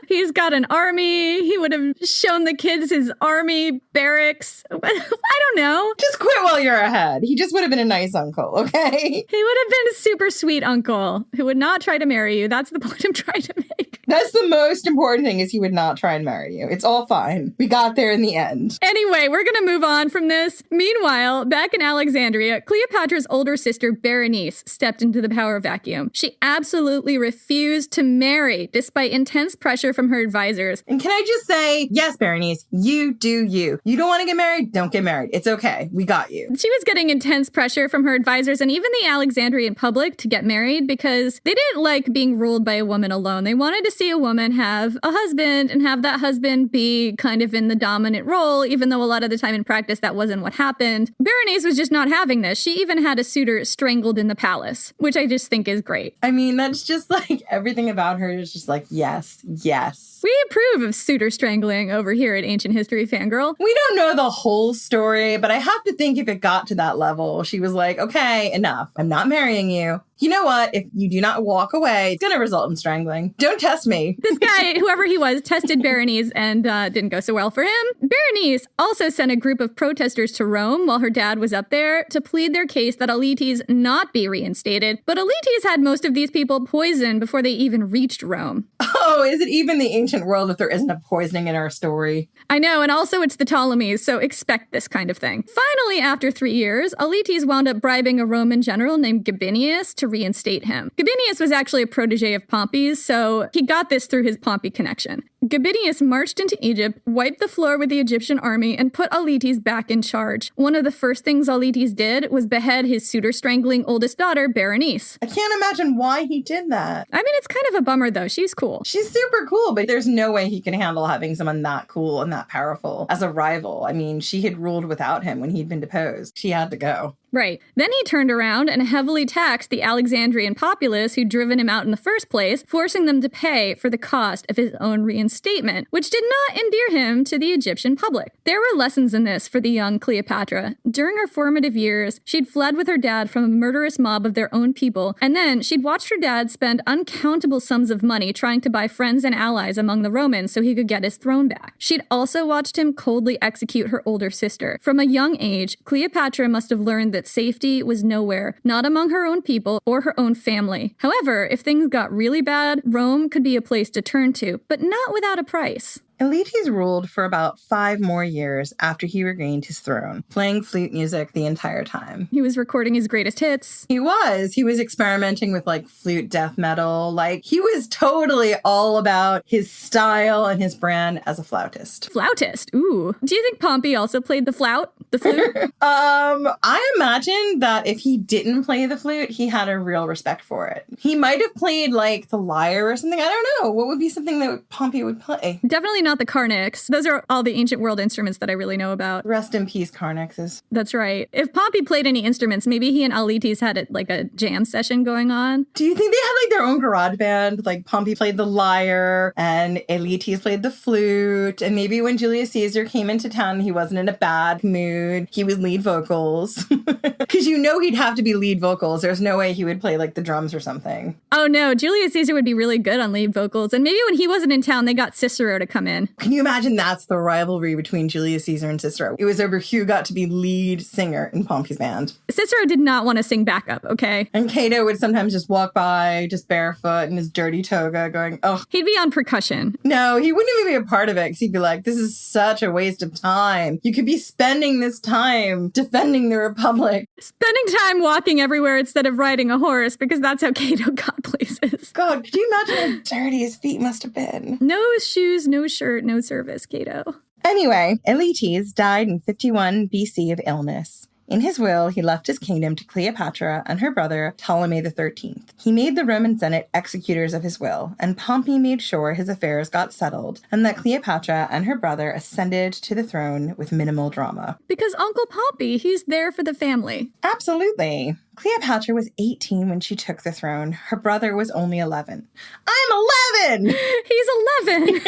He's got an army. He would have shown the kids his army barracks. I don't know. Just quit while you're ahead. He just would have been a nice uncle, okay? He would have been a super sweet uncle who would not try to marry you. That's the point I'm trying to make. That's the most important thing, is he would not try and marry you. It's all fine. We got there in the end. Anyway, we're going to move on from this. Meanwhile, back in Alexandria, Cleopatra's older sister, Berenice, stepped into the power vacuum. She absolutely refused to marry, despite intense pressure from her advisors. And can I just say, yes, Berenice, you do you. You don't want to get married? Don't get married. It's okay. We got you. She was getting intense pressure from her advisors and even the Alexandrian public to get married because they didn't like being ruled by a woman alone. They wanted to see a woman have a husband and have that husband be kind of in the dominant role, even though a lot of the time in practice that wasn't what happened. Berenice was just not having this. She even had a suitor strangled in the palace, which I just think is great. I mean, that's just everything about her is just yes, yes. We approve of suitor strangling over here at Ancient History Fangirl. We don't know the whole story, but I have to think if it got to that level, she was like, okay, enough. I'm not marrying you. You know what? If you do not walk away, it's going to result in strangling. Don't test Trust me. This guy, whoever he was, tested Berenice and didn't go so well for him. Berenice also sent a group of protesters to Rome while her dad was up there to plead their case that Aletes not be reinstated. But Aletes had most of these people poisoned before they even reached Rome. Oh, is it even the ancient world if there isn't a poisoning in our story? I know, and also it's the Ptolemies, so expect this kind of thing. Finally, after 3 years, Aletes wound up bribing a Roman general named Gabinius to reinstate him. Gabinius was actually a protege of Pompey's, so he got this through his Pompey connection. Gabinius marched into Egypt, wiped the floor with the Egyptian army, and put Aletes back in charge. One of the first things Aletes did was behead his suitor-strangling oldest daughter, Berenice. I can't imagine why he did that. I mean, it's kind of a bummer, though. She's cool. She's super cool, but there's no way he can handle having someone that cool and that powerful as a rival. I mean, she had ruled without him when he'd been deposed. She had to go. Right. Then he turned around and heavily taxed the Alexandrian populace who'd driven him out in the first place, forcing them to pay for the cost of his own reinstatement, which did not endear him to the Egyptian public. There were lessons in this for the young Cleopatra. During her formative years, she'd fled with her dad from a murderous mob of their own people, and then she'd watched her dad spend uncountable sums of money trying to buy friends and allies among the Romans so he could get his throne back. She'd also watched him coldly execute her older sister. From a young age, Cleopatra must have learned that safety was nowhere, not among her own people or her own family. However, if things got really bad, Rome could be a place to turn to, but not without a price. Aletes ruled for about 5 more years after he regained his throne, playing flute music the entire time. He was recording his greatest hits. He was experimenting with flute death metal. He was totally all about his style and his brand as a flautist. Flautist? Ooh. Do you think Pompey also played the flute? I imagine that if he didn't play the flute, he had a real respect for it. He might have played the lyre or something. I don't know. What would be something that Pompey would play? Definitely not the carnix. Those are all the ancient world instruments that I really know about. Rest in peace, carnixes. That's right. If Pompey played any instruments, maybe he and Aletes had a jam session going on. Do you think they had their own garage band? Pompey played the lyre and Aletes played the flute. And maybe when Julius Caesar came into town, he wasn't in a bad mood. He was lead vocals. Because he'd have to be lead vocals. There's no way he would play the drums or something. Oh no, Julius Caesar would be really good on lead vocals. And maybe when he wasn't in town, they got Cicero to come in. Can you imagine that's the rivalry between Julius Caesar and Cicero? It was over who got to be lead singer in Pompey's band. Cicero did not want to sing backup, okay? And Cato would sometimes just walk by, just barefoot in his dirty toga going, oh. He'd be on percussion. No, he wouldn't even be a part of it because he'd be like, this is such a waste of time. You could be spending this time defending the Republic. Spending time walking everywhere instead of riding a horse because that's how Cato got places. God, could you imagine how dirty his feet must have been? No shoes, no shirt, no service, Cato. Anyway, Aletes died in 51 BC of illness. In his will, he left his kingdom to Cleopatra and her brother, Ptolemy XIII. He made the Roman Senate executors of his will, and Pompey made sure his affairs got settled and that Cleopatra and her brother ascended to the throne with minimal drama. Because Uncle Pompey, he's there for the family. Absolutely. Cleopatra was 18 when she took the throne. Her brother was only 11. I'm 11! He's 11!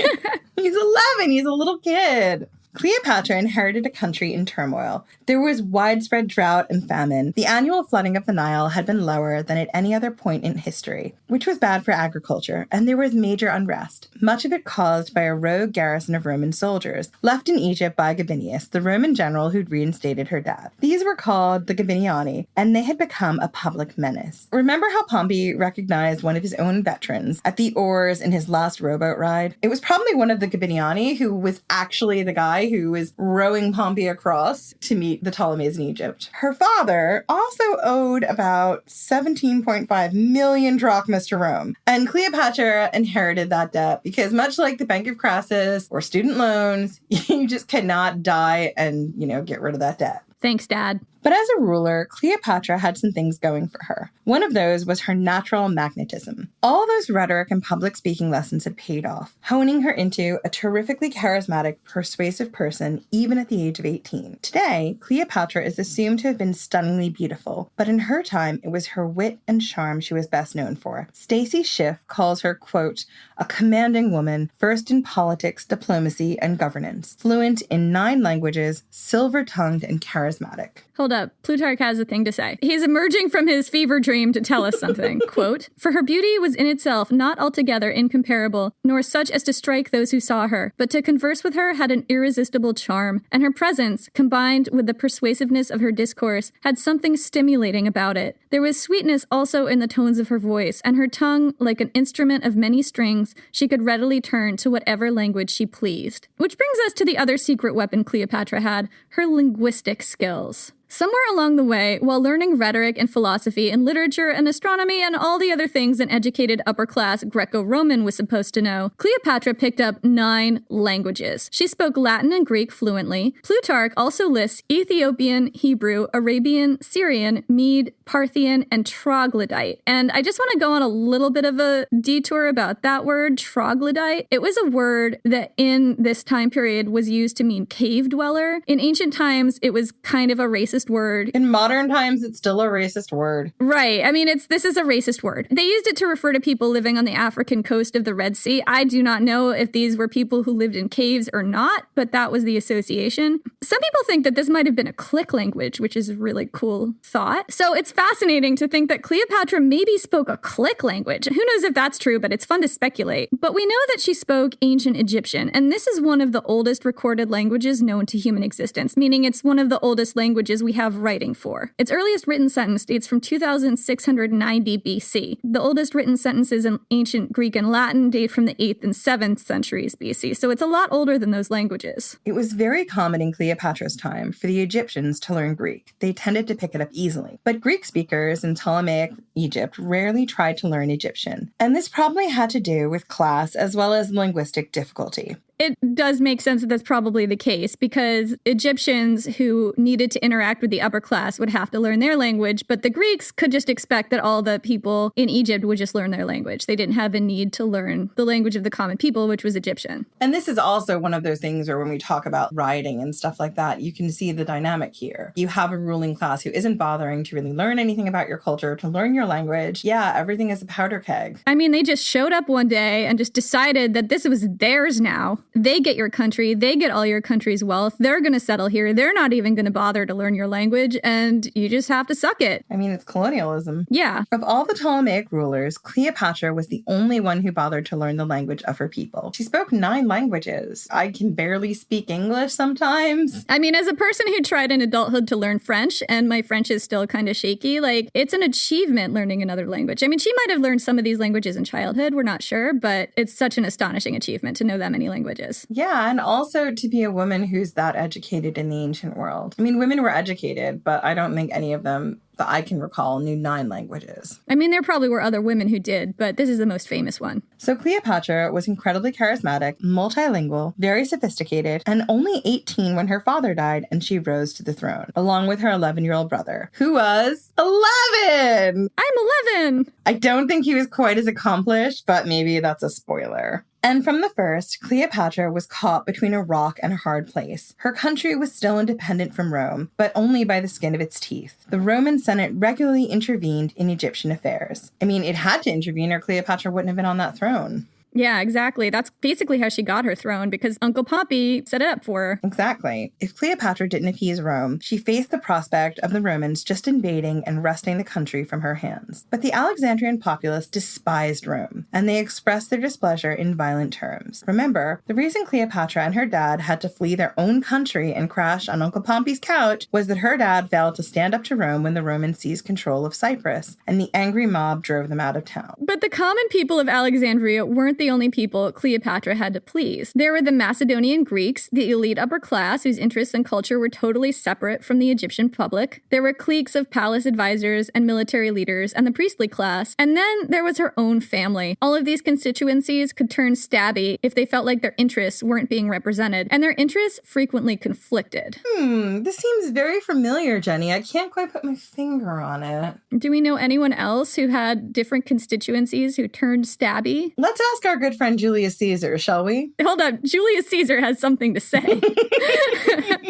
He's 11! He's a little kid. Cleopatra inherited a country in turmoil. There was widespread drought and famine. The annual flooding of the Nile had been lower than at any other point in history, which was bad for agriculture, and there was major unrest, much of it caused by a rogue garrison of Roman soldiers, left in Egypt by Gabinius, the Roman general who'd reinstated her dad. These were called the Gabiniani, and they had become a public menace. Remember how Pompey recognized one of his own veterans at the oars in his last rowboat ride? It was probably one of the Gabiniani who was actually the guy who was rowing Pompey across to meet the Ptolemies in Egypt. Her father also owed about 17.5 million drachmas to Rome, and Cleopatra inherited that debt because much like the Bank of Crassus or student loans, you just cannot die and, get rid of that debt. Thanks, Dad. But as a ruler, Cleopatra had some things going for her. One of those was her natural magnetism. All those rhetoric and public speaking lessons had paid off, honing her into a terrifically charismatic, persuasive person even at the age of 18. Today, Cleopatra is assumed to have been stunningly beautiful, but in her time, it was her wit and charm she was best known for. Stacy Schiff calls her, quote, a commanding woman, versed in politics, diplomacy, and governance, fluent in 9 languages, silver-tongued, and charismatic. Hold up. Plutarch has a thing to say. He's emerging from his fever dream to tell us something. Quote, "For her beauty was in itself not altogether incomparable, nor such as to strike those who saw her, but to converse with her had an irresistible charm, and her presence, combined with the persuasiveness of her discourse, had something stimulating about it. There was sweetness also in the tones of her voice, and her tongue, like an instrument of many strings, she could readily turn to whatever language she pleased." Which brings us to the other secret weapon Cleopatra had, her linguistic skills. Somewhere along the way, while learning rhetoric and philosophy and literature and astronomy and all the other things an educated upper-class Greco-Roman was supposed to know, Cleopatra picked up 9 languages. She spoke Latin and Greek fluently. Plutarch also lists Ethiopian, Hebrew, Arabian, Syrian, Mede, Parthian, and troglodyte. And I just want to go on a little bit of a detour about that word, troglodyte. It was a word that in this time period was used to mean cave dweller. In ancient times, it was kind of a racist word. In modern times, it's still a racist word. Right. I mean, this is a racist word. They used it to refer to people living on the African coast of the Red Sea. I do not know if these were people who lived in caves or not, but that was the association. Some people think that this might have been a click language, which is a really cool thought. So it's fascinating to think that Cleopatra maybe spoke a click language. Who knows if that's true, but it's fun to speculate. But we know that she spoke ancient Egyptian, and this is one of the oldest recorded languages known to human existence, meaning it's one of the oldest languages we have writing for. Its earliest written sentence dates from 2690 BC. The oldest written sentences in ancient Greek and Latin date from the 8th and 7th centuries BC, so it's a lot older than those languages. It was very common in Cleopatra's time for the Egyptians to learn Greek. They tended to pick it up easily. But Greek speakers in Ptolemaic Egypt rarely tried to learn Egyptian. And this probably had to do with class as well as linguistic difficulty. It does make sense that that's probably the case because Egyptians who needed to interact with the upper class would have to learn their language, but the Greeks could just expect that all the people in Egypt would just learn their language. They didn't have a need to learn the language of the common people, which was Egyptian. And this is also one of those things where when we talk about rioting and stuff like that, you can see the dynamic here. You have a ruling class who isn't bothering to really learn anything about your culture, to learn your language. Yeah, everything is a powder keg. I mean, they just showed up one day and just decided that this was theirs now. They get your country. They get all your country's wealth. They're going to settle here. They're not even going to bother to learn your language, and you just have to suck it. I mean, it's colonialism. Yeah. Of all the Ptolemaic rulers, Cleopatra was the only one who bothered to learn the language of her people. She spoke 9 languages. I can barely speak English sometimes. I mean, as a person who tried in adulthood to learn French, and my French is still kind of shaky, like, it's an achievement learning another language. I mean, she might have learned some of these languages in childhood. We're not sure, but it's such an astonishing achievement to know that many languages. Yeah, and also to be a woman who's that educated in the ancient world. I mean, women were educated, but I don't think any of them that I can recall knew 9 languages. I mean, there probably were other women who did, but this is the most famous one. So Cleopatra was incredibly charismatic, multilingual, very sophisticated, and only 18 when her father died and she rose to the throne, along with her 11-year-old brother, who was 11! I'm 11! I don't think he was quite as accomplished, but maybe that's a spoiler. And from the first, Cleopatra was caught between a rock and a hard place. Her country was still independent from Rome, but only by the skin of its teeth. The Roman Senate regularly intervened in Egyptian affairs. I mean, it had to intervene or Cleopatra wouldn't have been on that throne. Yeah, exactly. That's basically how she got her throne, because Uncle Pompey set it up for her. Exactly. If Cleopatra didn't appease Rome, she faced the prospect of the Romans just invading and wresting the country from her hands. But the Alexandrian populace despised Rome, and they expressed their displeasure in violent terms. Remember, the reason Cleopatra and her dad had to flee their own country and crash on Uncle Pompey's couch was that her dad failed to stand up to Rome when the Romans seized control of Cyprus, and the angry mob drove them out of town. But the common people of Alexandria weren't the only people Cleopatra had to please. There were the Macedonian Greeks, the elite upper class whose interests and culture were totally separate from the Egyptian public. There were cliques of palace advisors and military leaders and the priestly class. And then there was her own family. All of these constituencies could turn stabby if they felt like their interests weren't being represented, and their interests frequently conflicted. This seems very familiar, Jenny. I can't quite put my finger on it. Do we know anyone else who had different constituencies who turned stabby? Let's ask our good friend Julius Caesar, shall we? Hold up. Julius Caesar has something to say.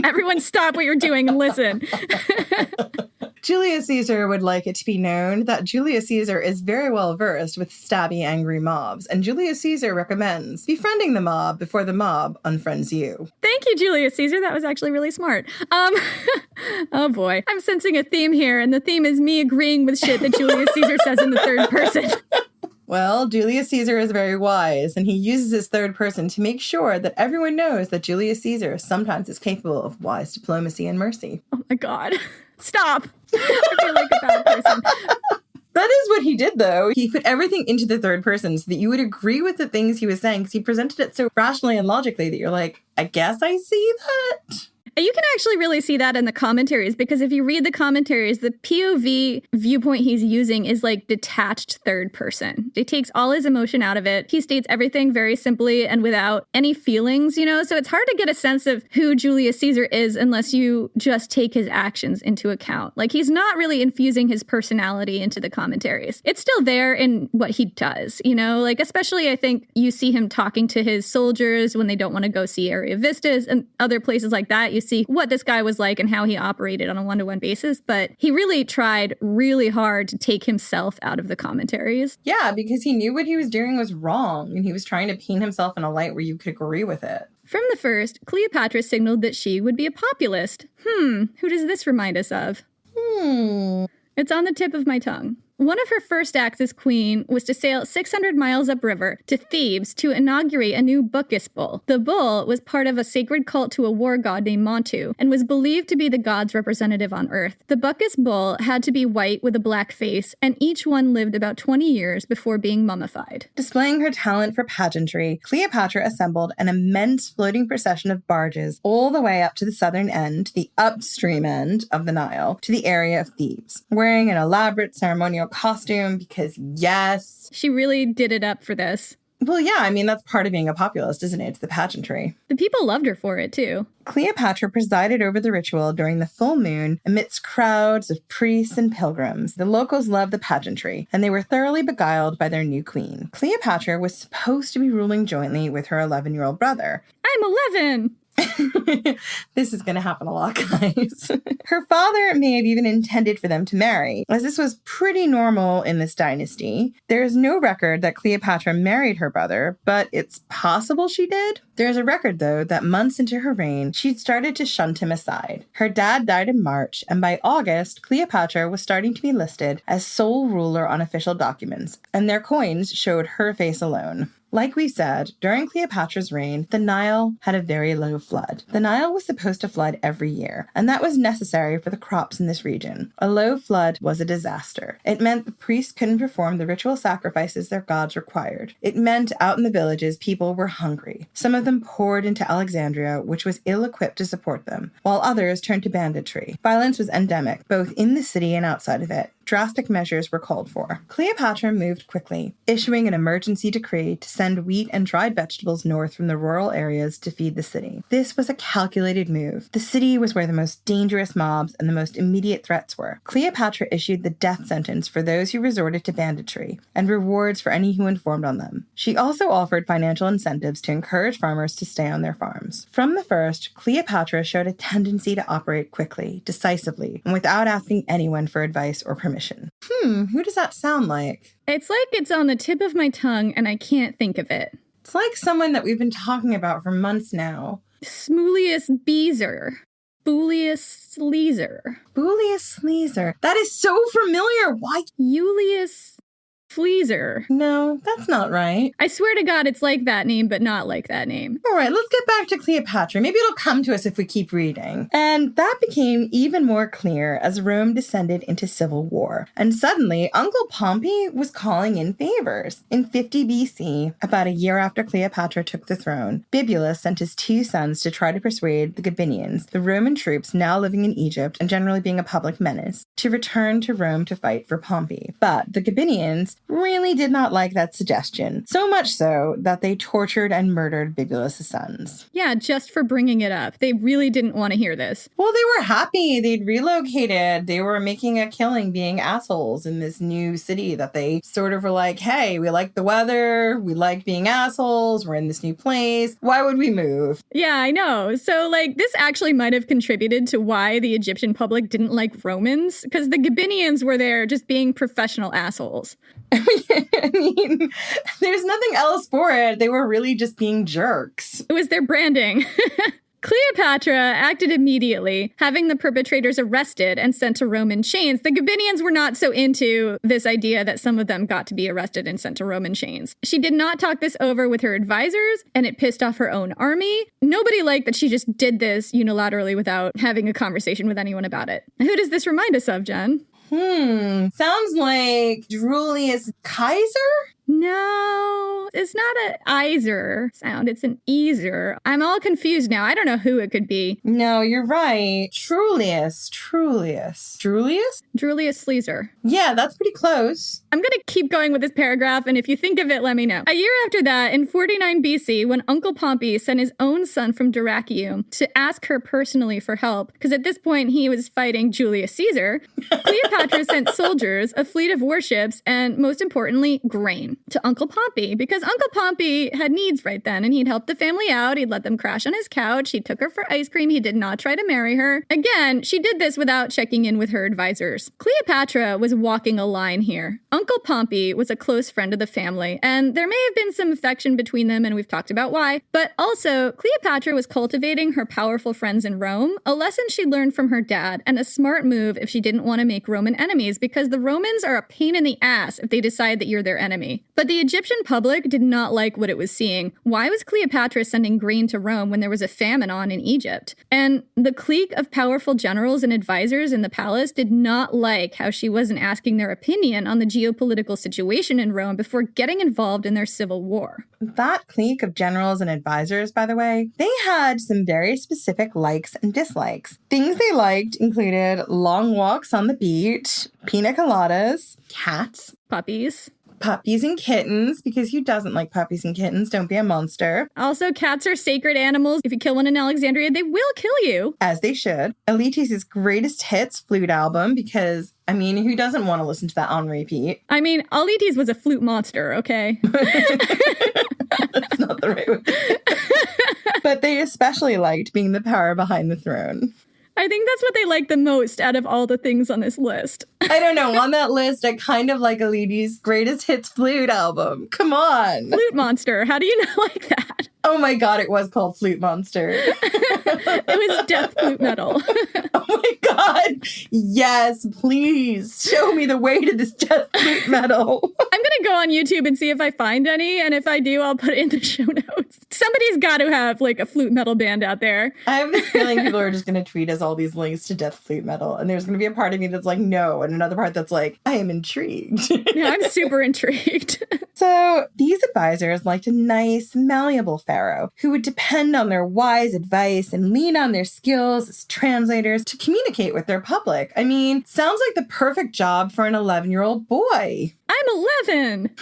Everyone stop what you're doing and listen. Julius Caesar would like it to be known that Julius Caesar is very well versed with stabby, angry mobs, and Julius Caesar recommends befriending the mob before the mob unfriends you. Thank you, Julius Caesar. That was actually really smart. Oh boy. I'm sensing a theme here, and the theme is me agreeing with shit that Julius Caesar says in the third person. Well, Julius Caesar is very wise, and he uses his third person to make sure that everyone knows that Julius Caesar sometimes is capable of wise diplomacy and mercy. Oh my God. Stop. I feel like a bad person. That is what he did, though. He put everything into the third person so that you would agree with the things he was saying, because he presented it so rationally and logically that you're like, I guess I see that. You can actually really see that in the commentaries, because if you read the commentaries, the POV viewpoint he's using is like detached third person. It takes all his emotion out of it. He states everything very simply and without any feelings, you know? So it's hard to get a sense of who Julius Caesar is unless you just take his actions into account. Like, he's not really infusing his personality into the commentaries. It's still there in what he does, you know? Like, especially I think you see him talking to his soldiers when they don't want to go see area vistas and other places like that. You see what this guy was like and how he operated on a one-to-one basis, but he really tried really hard to take himself out of the commentaries. Yeah, because he knew what he was doing was wrong, and he was trying to paint himself in a light where you could agree with it. From the first, Cleopatra signaled that she would be a populist. Who does this remind us of? It's on the tip of my tongue. One of her first acts as queen was to sail 600 miles upriver to Thebes to inaugurate a new Bacchus bull. The bull was part of a sacred cult to a war god named Montu and was believed to be the god's representative on Earth. The Bacchus bull had to be white with a black face, and each one lived about 20 years before being mummified. Displaying her talent for pageantry, Cleopatra assembled an immense floating procession of barges all the way up to the southern end, the upstream end of the Nile, to the area of Thebes, wearing an elaborate ceremonial costume because, yes. She really did it up for this. Well, yeah, I mean, that's part of being a populist, isn't it? It's the pageantry. The people loved her for it, too. Cleopatra presided over the ritual during the full moon amidst crowds of priests and pilgrims. The locals loved the pageantry, and they were thoroughly beguiled by their new queen. Cleopatra was supposed to be ruling jointly with her 11-year-old brother. I'm 11! This is going to happen a lot, guys. Her father may have even intended for them to marry, as this was pretty normal in this dynasty. There is no record that Cleopatra married her brother, but it's possible she did. There's a record, though, that months into her reign, she'd started to shunt him aside. Her dad died in March, and by August, Cleopatra was starting to be listed as sole ruler on official documents, and their coins showed her face alone. Like we said, during Cleopatra's reign, the Nile had a very low flood. The Nile was supposed to flood every year, and that was necessary for the crops in this region. A low flood was a disaster. It meant the priests couldn't perform the ritual sacrifices their gods required. It meant out in the villages, people were hungry. Some of them poured into Alexandria, which was ill-equipped to support them, while others turned to banditry. Violence was endemic, both in the city and outside of it. Drastic measures were called for. Cleopatra moved quickly, issuing an emergency decree to send wheat and dried vegetables north from the rural areas to feed the city. This was a calculated move. The city was where the most dangerous mobs and the most immediate threats were. Cleopatra issued the death sentence for those who resorted to banditry, and rewards for any who informed on them. She also offered financial incentives to encourage farmers to stay on their farms. From the first, Cleopatra showed a tendency to operate quickly, decisively, and without asking anyone for advice or permission. Who does that sound like? It's like it's on the tip of my tongue and I can't think of it. It's like someone that we've been talking about for months now. Smulius Beezer. Julius Caesar. Julius Caesar. That is so familiar. Why? Julius Fleaser. No, that's not right. I swear to God, it's like that name, but not like that name. All right, let's get back to Cleopatra. Maybe it'll come to us if we keep reading. And that became even more clear as Rome descended into civil war. And suddenly, Uncle Pompey was calling in favors. In 50 BC, about a year after Cleopatra took the throne, Bibulus sent his 2 sons to try to persuade the Gabinians, the Roman troops now living in Egypt and generally being a public menace, to return to Rome to fight for Pompey. But the Gabinians really did not like that suggestion. So much so that they tortured and murdered Bibulus' sons. Yeah, just for bringing it up. They really didn't want to hear this. Well, they were happy. They'd relocated. They were making a killing being assholes in this new city that they sort of were like, hey, we like the weather. We like being assholes. We're in this new place. Why would we move? Yeah, I know. So, this actually might have contributed to why the Egyptian public didn't like Romans, because the Gabinians were there just being professional assholes. I mean, there's nothing else for it. They were really just being jerks. It was their branding. Cleopatra acted immediately, having the perpetrators arrested and sent to Roman chains. The Gabinians were not so into this idea that some of them got to be arrested and sent to Roman chains. She did not talk this over with her advisors, and it pissed off her own army. Nobody liked that she just did this unilaterally without having a conversation with anyone about it. Who does this remind us of, Jen? Sounds like Julius Caesar? No, it's not an Iser sound. It's an Easer. I'm all confused now. I don't know who it could be. No, you're right. Julius Caesar. Yeah, that's pretty close. I'm going to keep going with this paragraph, and if you think of it, let me know. A year after that, in 49 BC, when Uncle Pompey sent his own son from Dyrrachium to ask her personally for help, because at this point he was fighting Julius Caesar, Cleopatra sent soldiers, a fleet of warships, and most importantly, grain to Uncle Pompey, because Uncle Pompey had needs right then, and he'd helped the family out. He'd let them crash on his couch. He took her for ice cream. He did not try to marry her. Again, she did this without checking in with her advisors. Cleopatra was walking a line here. Uncle Pompey was a close friend of the family, and there may have been some affection between them, and we've talked about why, but also Cleopatra was cultivating her powerful friends in Rome, a lesson she learned from her dad, and a smart move if she didn't want to make Roman enemies, because the Romans are a pain in the ass if they decide that you're their enemy. But the Egyptian public did not like what it was seeing. Why was Cleopatra sending grain to Rome when there was a famine on in Egypt? And the clique of powerful generals and advisors in the palace did not like how she wasn't asking their opinion on the geopolitical situation in Rome before getting involved in their civil war. That clique of generals and advisors, by the way, they had some very specific likes and dislikes. Things they liked included long walks on the beach, pina coladas, cats, Puppies and kittens, because who doesn't like puppies and kittens? Don't be a monster. Also, cats are sacred animals. If you kill one in Alexandria, they will kill you. As they should. Elites' greatest hits flute album, because, I mean, who doesn't want to listen to that on repeat? I mean, Elites was a flute monster, okay? That's not the right way. But they especially liked being the power behind the throne. I think that's what they like the most out of all the things on this list. I don't know. On that list, I kind of like Elites' greatest hits flute album. Come on. Flute Monster. How do you not like that? Oh my God, it was called Flute Monster. It was death flute metal. Oh my God. Yes, please. Show me the way to this death flute metal. I'm going to go on YouTube and see if I find any. And if I do, I'll put it in the show notes. Somebody's got to have like a flute metal band out there. I have this feeling people are just going to tweet us all these links to death flute metal. And there's going to be a part of me that's like, no. And another part that's like, I am intrigued. Yeah, I'm super intrigued. So these advisors liked a nice, malleable pharaoh who would depend on their wise advice and lean on their skills as translators to communicate with their public. I mean, sounds like the perfect job for an 11-year-old boy. I'm 11!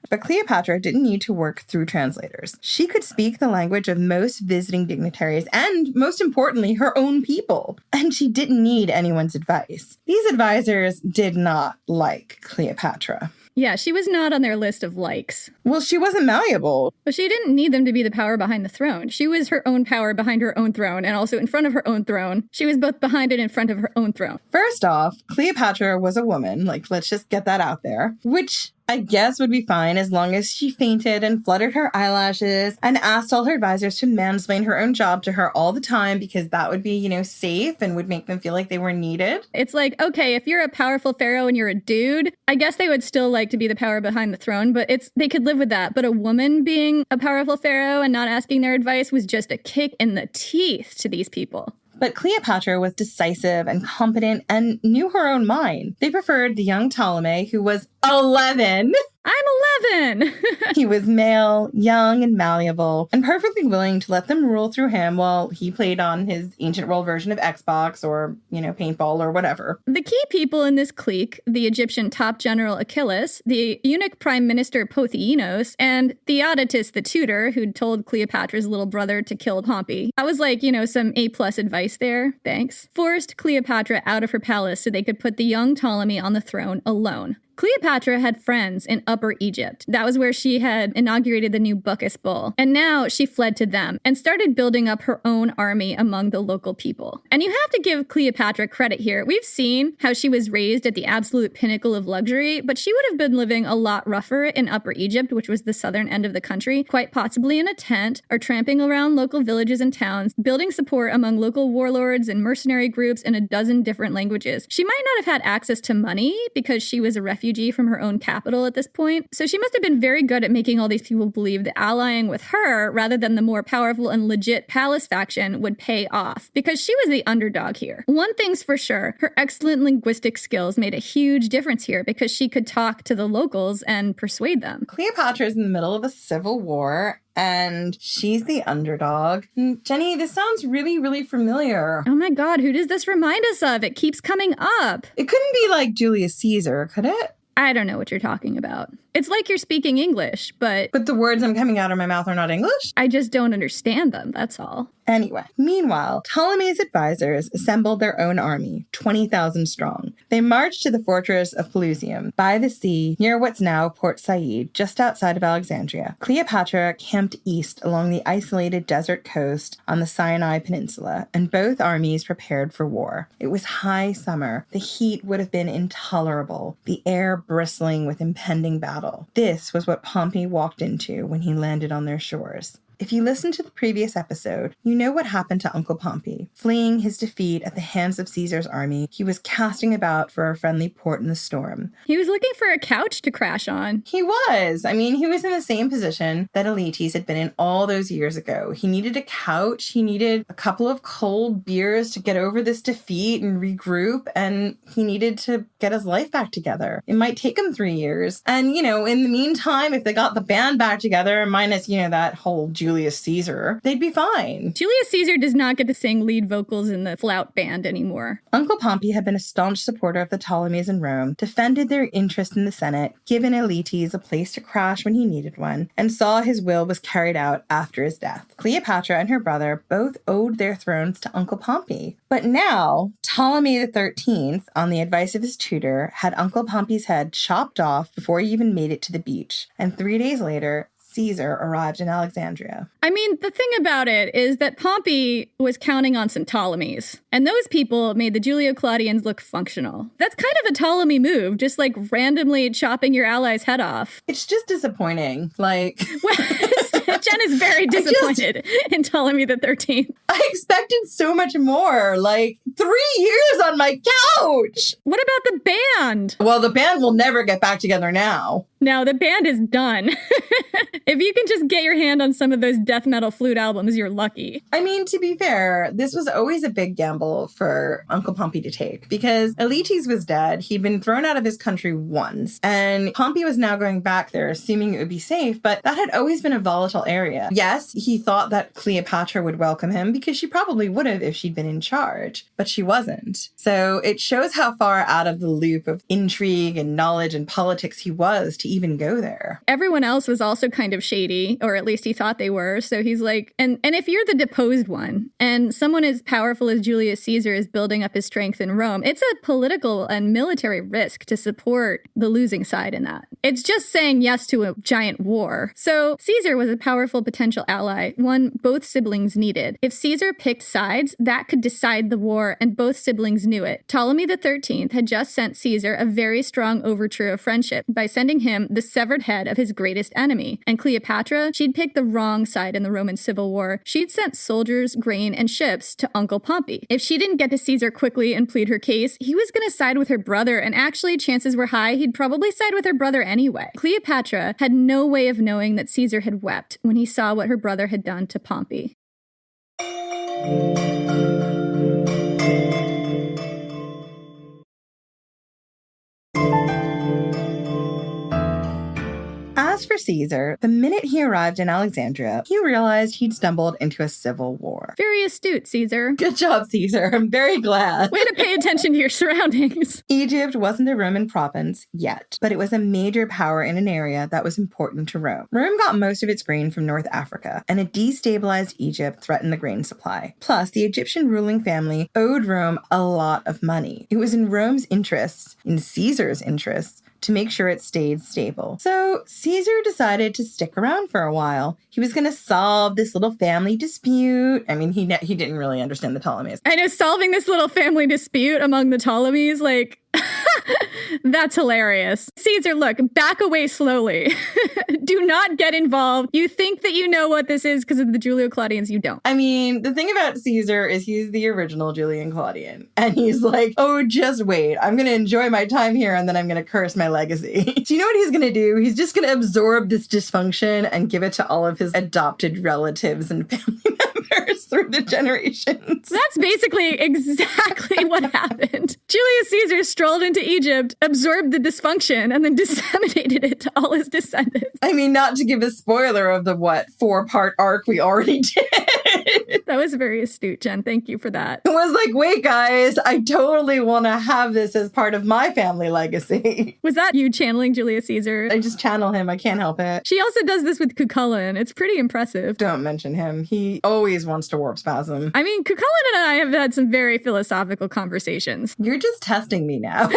But Cleopatra didn't need to work through translators. She could speak the language of most visiting dignitaries and, most importantly, her own people. And she didn't need anyone's advice. These advisors did not like Cleopatra. Yeah, she was not on their list of likes. Well, she wasn't malleable. But she didn't need them to be the power behind the throne. She was her own power behind her own throne, and also in front of her own throne. She was both behind and in front of her own throne. First off, Cleopatra was a woman. Like, let's just get that out there. Which I guess would be fine as long as she fainted and fluttered her eyelashes and asked all her advisors to mansplain her own job to her all the time, because that would be, safe and would make them feel like they were needed. It's like, okay, if you're a powerful pharaoh and you're a dude, I guess they would still like to be the power behind the throne, but they could live with that. But a woman being a powerful pharaoh and not asking their advice was just a kick in the teeth to these people. But Cleopatra was decisive and competent and knew her own mind. They preferred the young Ptolemy, who was 11. I'm 11. He was male, young and malleable, and perfectly willing to let them rule through him while he played on his ancient world version of Xbox or, paintball or whatever. The key people in this clique, the Egyptian top general Achilles, the eunuch prime minister Pothianos, and Theodotus the tutor who'd told Cleopatra's little brother to kill Pompey. I was like, some A+ advice there, thanks. Forced Cleopatra out of her palace so they could put the young Ptolemy on the throne alone. Cleopatra had friends in Upper Egypt. That was where she had inaugurated the new Bacchus bull. And now she fled to them and started building up her own army among the local people. And you have to give Cleopatra credit here. We've seen how she was raised at the absolute pinnacle of luxury, but she would have been living a lot rougher in Upper Egypt, which was the southern end of the country, quite possibly in a tent or tramping around local villages and towns, building support among local warlords and mercenary groups in a dozen different languages. She might not have had access to money because she was a refugee from her own capital at this point. So she must have been very good at making all these people believe that allying with her, rather than the more powerful and legit palace faction, would pay off, because she was the underdog here. One thing's for sure, her excellent linguistic skills made a huge difference here because she could talk to the locals and persuade them. Cleopatra's in the middle of a civil war, and she's the underdog. Jenny, this sounds really, really familiar. Oh my God, who does this remind us of? It keeps coming up. It couldn't be like Julius Caesar, could it? I don't know what you're talking about. It's like you're speaking English, but the words I'm coming out of my mouth are not English? I just don't understand them, that's all. Anyway, meanwhile, Ptolemy's advisors assembled their own army, 20,000 strong. They marched to the fortress of Pelusium, by the sea, near what's now Port Said, just outside of Alexandria. Cleopatra camped east along the isolated desert coast on the Sinai Peninsula, and both armies prepared for war. It was high summer. The heat would have been intolerable, the air bristling with impending battle. This was what Pompey walked into when he landed on their shores. If you listened to the previous episode, you know what happened to Uncle Pompey. Fleeing his defeat at the hands of Caesar's army, he was casting about for a friendly port in the storm. He was looking for a couch to crash on. He was. He was in the same position that Aletes had been in all those years ago. He needed a couch, he needed a couple of cold beers to get over this defeat and regroup, and he needed to get his life back together. It might take him 3 years. And, in the meantime, if they got the band back together, minus, that whole Julius Caesar, they'd be fine. Julius Caesar does not get to sing lead vocals in the flout band anymore. Uncle Pompey had been a staunch supporter of the Ptolemies in Rome, defended their interest in the Senate, given Aletes a place to crash when he needed one, and saw his will was carried out after his death. Cleopatra and her brother both owed their thrones to Uncle Pompey. But now, Ptolemy XIII, on the advice of his tutor, had Uncle Pompey's head chopped off before he even made it to the beach. And 3 days later, Caesar arrived in Alexandria. The thing about it is that Pompey was counting on some Ptolemies, and those people made the Julio-Claudians look functional. That's kind of a Ptolemy move, just like randomly chopping your ally's head off. It's just disappointing. Jen is very disappointed in Ptolemy XIII. I expected so much more. 3 years on my couch. What about the band? Well, the band will never get back together now. No, the band is done. If you can just get your hand on some of those death metal flute albums, you're lucky. To be fair, this was always a big gamble for Uncle Pompey to take because Aletes was dead. He'd been thrown out of his country once, and Pompey was now going back there, assuming it would be safe, but that had always been a volatile area. Yes, he thought that Cleopatra would welcome him because she probably would have if she'd been in charge, but she wasn't. So it shows how far out of the loop of intrigue and knowledge and politics he was to even go there. Everyone else was also kind of shady, or at least he thought they were. So he's like, and if you're the deposed one, and someone as powerful as Julius Caesar is building up his strength in Rome, it's a political and military risk to support the losing side in that. It's just saying yes to a giant war. So Caesar was a powerful potential ally, one both siblings needed. If Caesar picked sides, that could decide the war, and both siblings knew it. Ptolemy XIII had just sent Caesar a very strong overture of friendship by sending him the severed head of his greatest enemy. And Cleopatra, she'd picked the wrong side in the Roman Civil War. She'd sent soldiers, grain, and ships to Uncle Pompey. If she didn't get to Caesar quickly and plead her case, he was going to side with her brother, and actually, chances were high he'd probably side with her brother anyway. Cleopatra had no way of knowing that Caesar had wept when he saw what her brother had done to Pompey. Caesar, the minute he arrived in Alexandria, he realized he'd stumbled into a civil war. Very astute, Caesar. Good job, Caesar. I'm very glad. Way to pay attention to your surroundings. Egypt wasn't a Roman province yet, but it was a major power in an area that was important to Rome. Rome got most of its grain from North Africa, and a destabilized Egypt threatened the grain supply. Plus, the Egyptian ruling family owed Rome a lot of money. It was in Rome's interests, in Caesar's interests, to make sure it stayed stable. So Caesar decided to stick around for a while. He was going to solve this little family dispute. I mean, he didn't really understand the Ptolemies. I know, solving this little family dispute among the Ptolemies, like, that's hilarious. Caesar, look, back away slowly. Do not get involved. You think that you know what this is because of the Julio-Claudians. You don't. I mean, the thing about Caesar is he's the original Julian Claudian. And he's like, oh, just wait. I'm going to enjoy my time here and then I'm going to curse my legacy. Do you know what he's going to do? He's just going to absorb this dysfunction and give it to all of his adopted relatives and family members through the generations. That's basically exactly what happened. Julius Caesar strolled into Egypt, absorbed the dysfunction, and then disseminated it to all his descendants. I mean, not to give a spoiler of the, 4-part arc we already did. That was very astute, Jen. Thank you for that. It was like, wait, guys, I totally want to have this as part of my family legacy. Was that you channeling Julius Caesar? I just channel him. I can't help it. She also does this with Cuchulainn. It's pretty impressive. Don't mention him. He always wants to warp spasm. I mean, Cuchulainn and I have had some very philosophical conversations. You're just testing me now.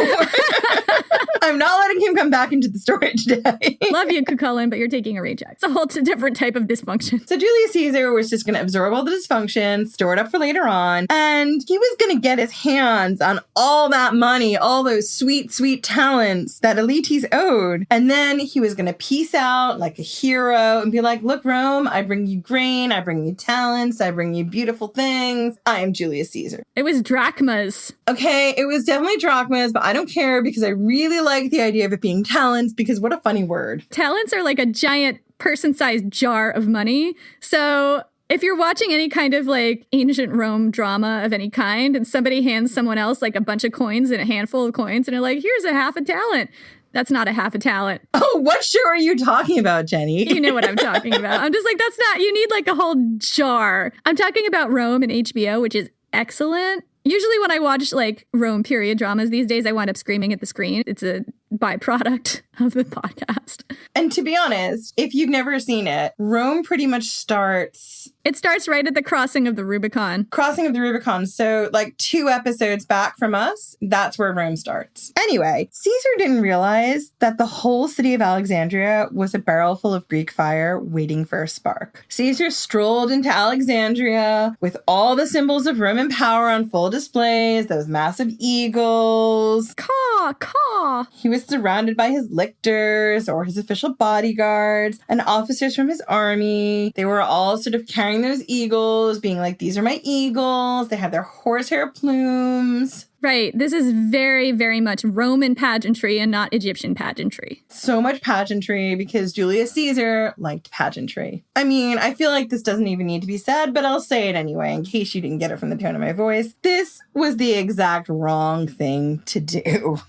I'm not letting him come back into the story today. Love you, Cuchulainn, but you're taking a reject. It's a whole different type of dysfunction. So Julius Caesar was just going to absorb all the dysfunction, store it up for later on, and he was going to get his hands on all that money, all those sweet, sweet talents that elites owed. And then he was going to peace out like a hero and be like, look, Rome, I bring you grain, I bring you talents, I bring you beautiful things. I am Julius Caesar. It was drachmas. Okay, it was definitely drachmas, but I don't care because I really like the idea of it being talents because what a funny word. Talents are like a giant person-sized jar of money. So if you're watching any kind of like ancient Rome drama of any kind and somebody hands someone else like a bunch of coins and a handful of coins and they're like, here's a half a talent. That's not a half a talent. Oh, what show are you talking about, Jenny? You know what I'm talking about. I'm just like, that's not, you need like a whole jar. I'm talking about Rome and HBO, which is excellent. Usually when I watch like Rome period dramas these days, I wind up screaming at the screen. It's a byproduct of the podcast. And to be honest, if you've never seen it, Rome pretty much starts... It starts right at the crossing of the Rubicon. Crossing of the Rubicon. So like 2 episodes back from us, that's where Rome starts. Anyway, Caesar didn't realize that the whole city of Alexandria was a barrel full of Greek fire waiting for a spark. Caesar strolled into Alexandria with all the symbols of Roman power on full displays, those massive eagles. Caw, caw. He was surrounded by his lictors or his official bodyguards and officers from his army. They were all sort of carrying those eagles, being like, these are my eagles. They have their horsehair plumes. Right. This is very, very much Roman pageantry and not Egyptian pageantry. So much pageantry because Julius Caesar liked pageantry. I mean, I feel like this doesn't even need to be said, but I'll say it anyway in case you didn't get it from the tone of my voice. This was the exact wrong thing to do.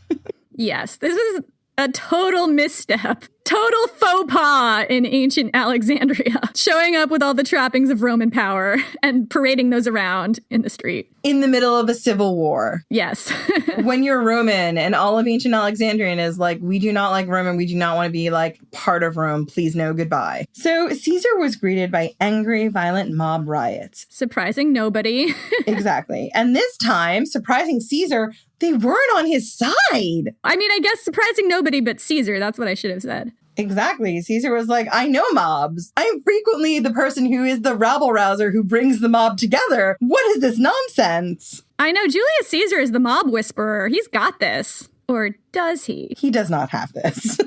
Yes, this is a total misstep. Total faux pas in ancient Alexandria, showing up with all the trappings of Roman power and parading those around in the street. In the middle of a civil war. Yes. When you're Roman and all of ancient Alexandrian is like, we do not like Rome and we do not want to be like part of Rome. Please no, goodbye. So Caesar was greeted by angry, violent mob riots. Surprising nobody. Exactly. And this time, surprising Caesar, they weren't on his side. I mean, I guess surprising nobody but Caesar. That's what I should have said. Exactly. Caesar was like, I know mobs. I'm frequently the person who is the rabble-rouser who brings the mob together. What is this nonsense? I know Julius Caesar is the mob whisperer. He's got this. Or does he? He does not have this.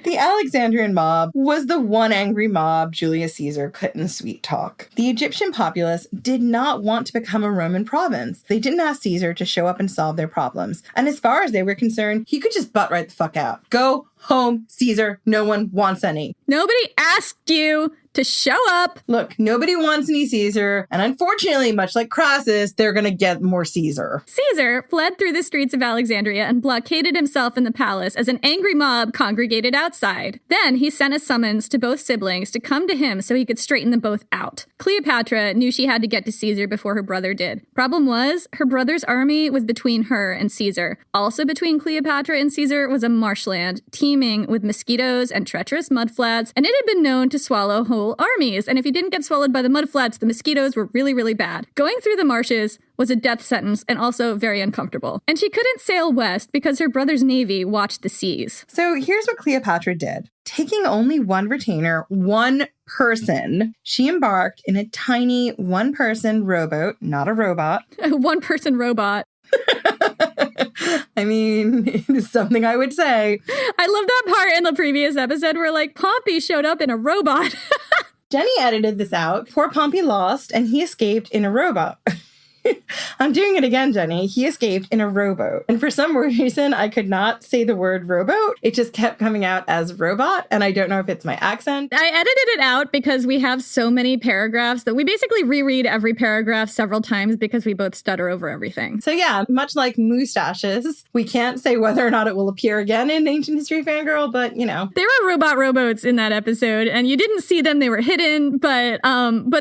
The Alexandrian mob was the one angry mob Julius Caesar couldn't sweet talk. The Egyptian populace did not want to become a Roman province. They didn't ask Caesar to show up and solve their problems. And as far as they were concerned, he could just butt right the fuck out. Go home, Caesar. No one wants any. Nobody asked you to show up. Look, nobody wants any Caesar. And unfortunately, much like Crassus, they're going to get more Caesar. Caesar fled through the streets of of Alexandria and blockaded himself in the palace as an angry mob congregated outside. Then he sent a summons to both siblings to come to him so he could straighten them both out. Cleopatra knew she had to get to Caesar before her brother did. Problem was, her brother's army was between her and Caesar. Also between Cleopatra and Caesar was a marshland teeming with mosquitoes and treacherous mudflats, and it had been known to swallow whole armies. And if you didn't get swallowed by the mudflats, the mosquitoes were really, really bad. Going through the marshes was a death sentence and also very uncomfortable. And she couldn't sail west because her brother's navy watched the seas. So here's what Cleopatra did. Taking only one retainer, one person, she embarked in a tiny one-person rowboat, not a robot. A one-person robot. I mean, it is something I would say. I love that part in the previous episode where, like, Pompey showed up in a robot. Jenny edited this out. Poor Pompey lost, and he escaped in a rowboat. I'm doing it again, Jenny. He escaped in a rowboat. And for some reason, I could not say the word rowboat. It just kept coming out as robot. And I don't know if it's my accent. I edited it out because we have so many paragraphs that we basically reread every paragraph several times because we both stutter over everything. So yeah, much like moustaches, we can't say whether or not it will appear again in Ancient History Fangirl, but you know. There were robot rowboats in that episode, and you didn't see them. They were hidden, but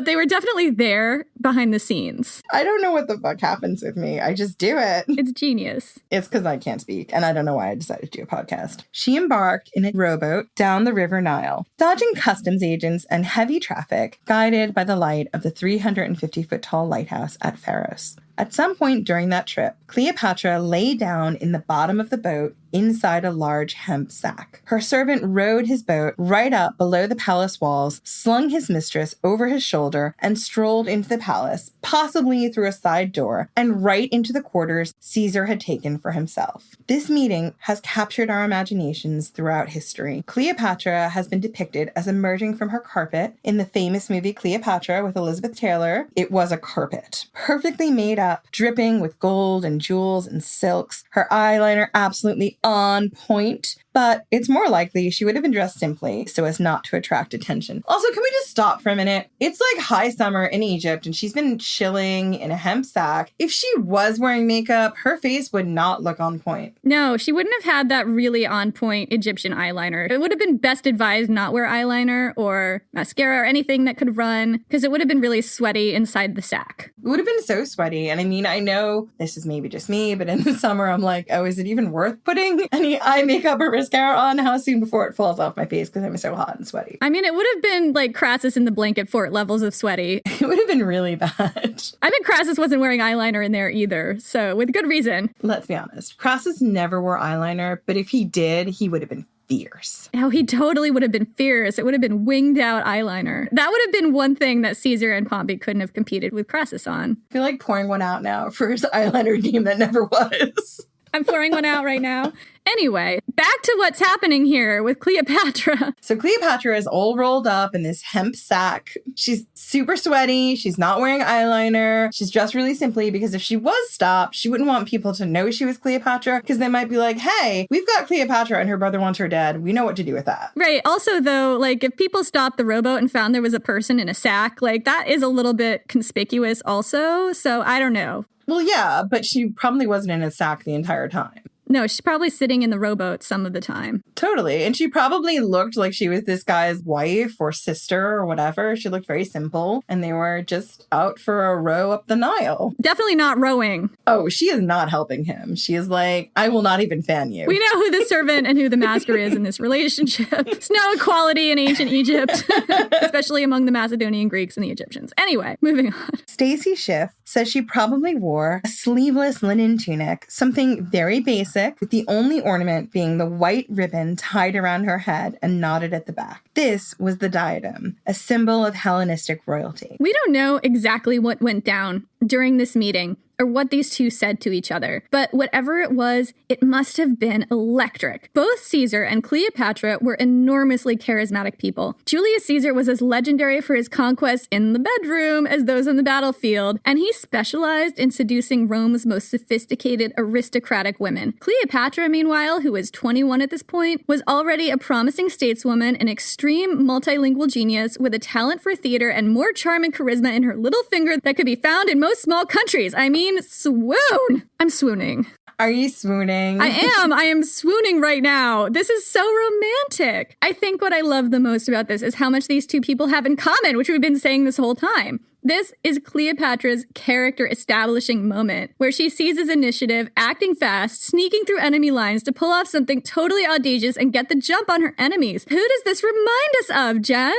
they were definitely there behind the scenes. I don't know what the fuck happens with me. I just do it. It's genius. It's because I can't speak, and I don't know why I decided to do a podcast. She embarked in a rowboat down the River Nile, dodging customs agents and heavy traffic, guided by the light of the 350-foot-tall lighthouse at Pharos. At some point during that trip, Cleopatra lay down in the bottom of the boat inside a large hemp sack. Her servant rowed his boat right up below the palace walls, slung his mistress over his shoulder, and strolled into the palace, possibly through a side door, and right into the quarters Caesar had taken for himself. This meeting has captured our imaginations throughout history. Cleopatra has been depicted as emerging from her carpet in the famous movie Cleopatra with Elizabeth Taylor. It was a carpet, perfectly made up, dripping with gold and jewels and silks. Her eyeliner absolutely on point, but it's more likely she would have been dressed simply so as not to attract attention. Also, can we just stop for a minute? It's like high summer in Egypt and she's been chilling in a hemp sack. If she was wearing makeup, her face would not look on point. No, she wouldn't have had that really on point Egyptian eyeliner. It would have been best advised not wear eyeliner or mascara or anything that could run because it would have been really sweaty inside the sack. It would have been so sweaty. And I mean, I know this is maybe just me, but in the summer, I'm like, oh, is it even worth putting any eye makeup or mascara on? How soon before it falls off my face because I'm so hot and sweaty? I mean, it would have been like Crassus in the blanket fort levels of sweaty. It would have been really bad. I bet Crassus wasn't wearing eyeliner in there either, so with good reason. Let's be honest. Crassus never wore eyeliner, but if he did, he would have been fierce. Oh, he totally would have been fierce. It would have been winged out eyeliner. That would have been one thing that Caesar and Pompey couldn't have competed with Crassus on. I feel like pouring one out now for his eyeliner team that never was. I'm pouring one out right now. Anyway, back to what's happening here with Cleopatra. So Cleopatra is all rolled up in this hemp sack. She's super sweaty. She's not wearing eyeliner. She's dressed really simply because if she was stopped, she wouldn't want people to know she was Cleopatra because they might be like, hey, we've got Cleopatra and her brother wants her dead. We know what to do with that. Right. Also, though, like if people stopped the rowboat and found there was a person in a sack, like that is a little bit conspicuous also. So I don't know. Well, yeah, but she probably wasn't in a sack the entire time. No, she's probably sitting in the rowboat some of the time. Totally. And she probably looked like she was this guy's wife or sister or whatever. She looked very simple. And they were just out for a row up the Nile. Definitely not rowing. Oh, she is not helping him. She is like, I will not even fan you. We know who the servant and who the master is in this relationship. There's no equality in ancient Egypt, especially among the Macedonian Greeks and the Egyptians. Anyway, moving on. Stacy Schiff says she probably wore a sleeveless linen tunic, something very basic, with the only ornament being the white ribbon tied around her head and knotted at the back. This was the diadem, a symbol of Hellenistic royalty. We don't know exactly what went down during this meeting or what these two said to each other, but whatever it was, it must have been electric. Both Caesar and Cleopatra were enormously charismatic people. Julius Caesar was as legendary for his conquests in the bedroom as those on the battlefield, and he specialized in seducing Rome's most sophisticated aristocratic women. Cleopatra, meanwhile, who was 21 at this point, was already a promising stateswoman, an extreme multilingual genius with a talent for theater and more charm and charisma in her little finger that could be found in most small countries. I mean, swoon! I'm swooning. Are you swooning? I am. I am swooning right now. This is so romantic. I think what I love the most about this is how much these two people have in common, which we've been saying this whole time. This is Cleopatra's character establishing moment, where she seizes initiative, acting fast, sneaking through enemy lines to pull off something totally audacious and get the jump on her enemies. Who does this remind us of, Jen?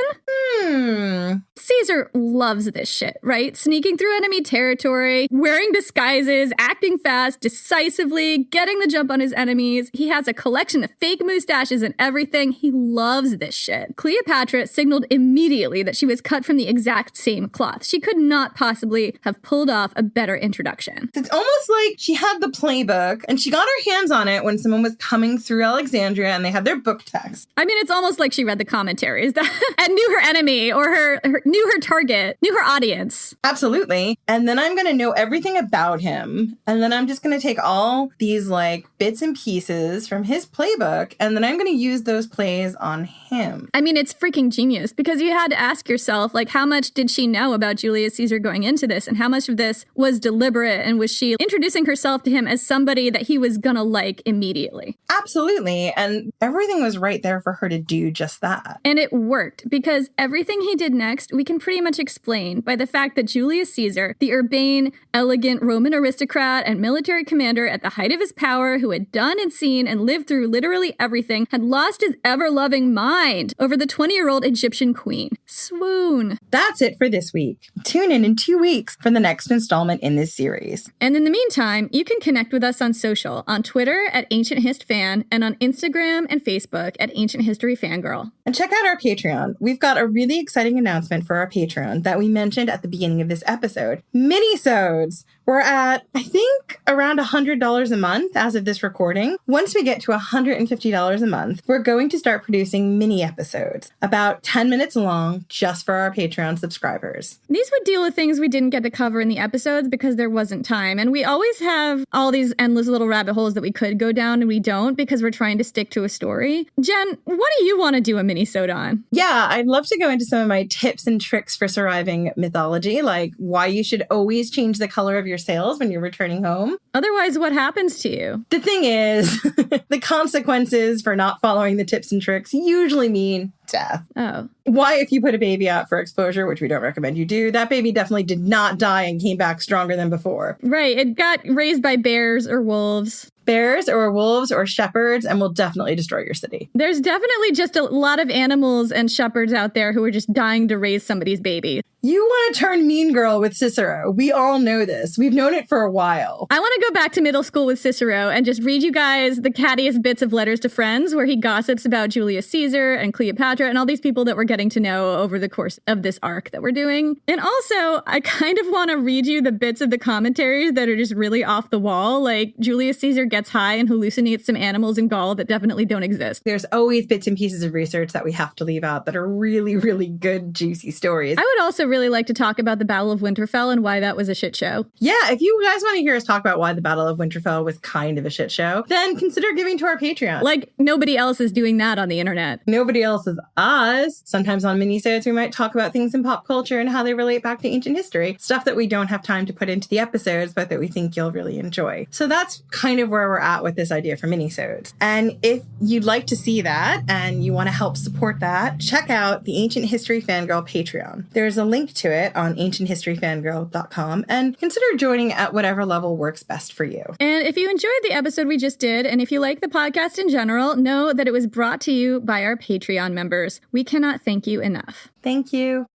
Caesar loves this shit, right? Sneaking through enemy territory, wearing disguises, acting fast, decisively, getting the jump on his enemies. He has a collection of fake mustaches and everything. He loves this shit. Cleopatra signaled immediately that she was cut from the exact same cloth. She could not possibly have pulled off a better introduction. It's almost like she had the playbook and she got her hands on it when someone was coming through Alexandria and they had their book text. I mean, it's almost like she read the commentaries and knew her enemy or knew her target, knew her audience. Absolutely. And then I'm going to know everything about him. And then I'm just going to take all these like bits and pieces from his playbook and then I'm going to use those plays on him. I mean, it's freaking genius because you had to ask yourself, like, how much did she know about Julius Caesar going into this, and how much of this was deliberate, and was she introducing herself to him as somebody that he was gonna like immediately? Absolutely. And everything was right there for her to do just that. And it worked, because everything he did next, we can pretty much explain by the fact that Julius Caesar, the urbane, elegant Roman aristocrat and military commander at the height of his power, who had done and seen and lived through literally everything, had lost his ever-loving mind over the 20-year-old Egyptian queen. Swoon. That's it for this week. Tune in 2 weeks for the next installment in this series. And in the meantime, you can connect with us on social, on Twitter at Ancient Hist Fan, and on Instagram and Facebook at Ancient History Fangirl. And check out our Patreon. We've got a really exciting announcement for our Patreon that we mentioned at the beginning of this episode. Minisodes! We're at, I think, around $100 a month as of this recording. Once we get to $150 a month, we're going to start producing mini episodes, about 10 minutes long, just for our Patreon subscribers. These would deal with things we didn't get to cover in the episodes because there wasn't time. And we always have all these endless little rabbit holes that we could go down and we don't because we're trying to stick to a story. Jen, what do you want to do a mini-sode on? Yeah, I'd love to go into some of my tips and tricks for surviving mythology, like why you should always change the color of your sails when you're returning home. Otherwise, what happens to you? The thing is, the consequences for not following the tips and tricks usually mean death. Oh. Why, if you put a baby out for exposure, which we don't recommend you do, that baby definitely did not die and came back stronger than before. Right. It got raised by bears or wolves. Bears or wolves or shepherds, and will definitely destroy your city. There's definitely just a lot of animals and shepherds out there who are just dying to raise somebody's baby. You want to turn mean girl with Cicero. We all know this. We've known it for a while. I want to go back to middle school with Cicero and just read you guys the cattiest bits of Letters to Friends where he gossips about Julius Caesar and Cleopatra and all these people that we're getting to know over the course of this arc that we're doing. And also, I kind of want to read you the bits of the commentaries that are just really off the wall, like Julius Caesar gets high and hallucinates some animals in Gaul that definitely don't exist. There's always bits and pieces of research that we have to leave out that are really, really good, juicy stories. I would also really like to talk about the Battle of Winterfell and why that was a shit show. Yeah, if you guys want to hear us talk about why the Battle of Winterfell was kind of a shit show, then consider giving to our Patreon. Like, nobody else is doing that on the internet. Nobody else is us. Sometimes on minisodes, we might talk about things in pop culture and how they relate back to ancient history. Stuff that we don't have time to put into the episodes, but that we think you'll really enjoy. So that's kind of where we're at with this idea for minisodes. And if you'd like to see that and you want to help support that, check out the Ancient History Fangirl Patreon. There's a link to it on ancienthistoryfangirl.com, and consider joining at whatever level works best for you. And if you enjoyed the episode we just did, and if you like the podcast in general, know that it was brought to you by our Patreon members. We cannot thank you enough. Thank you.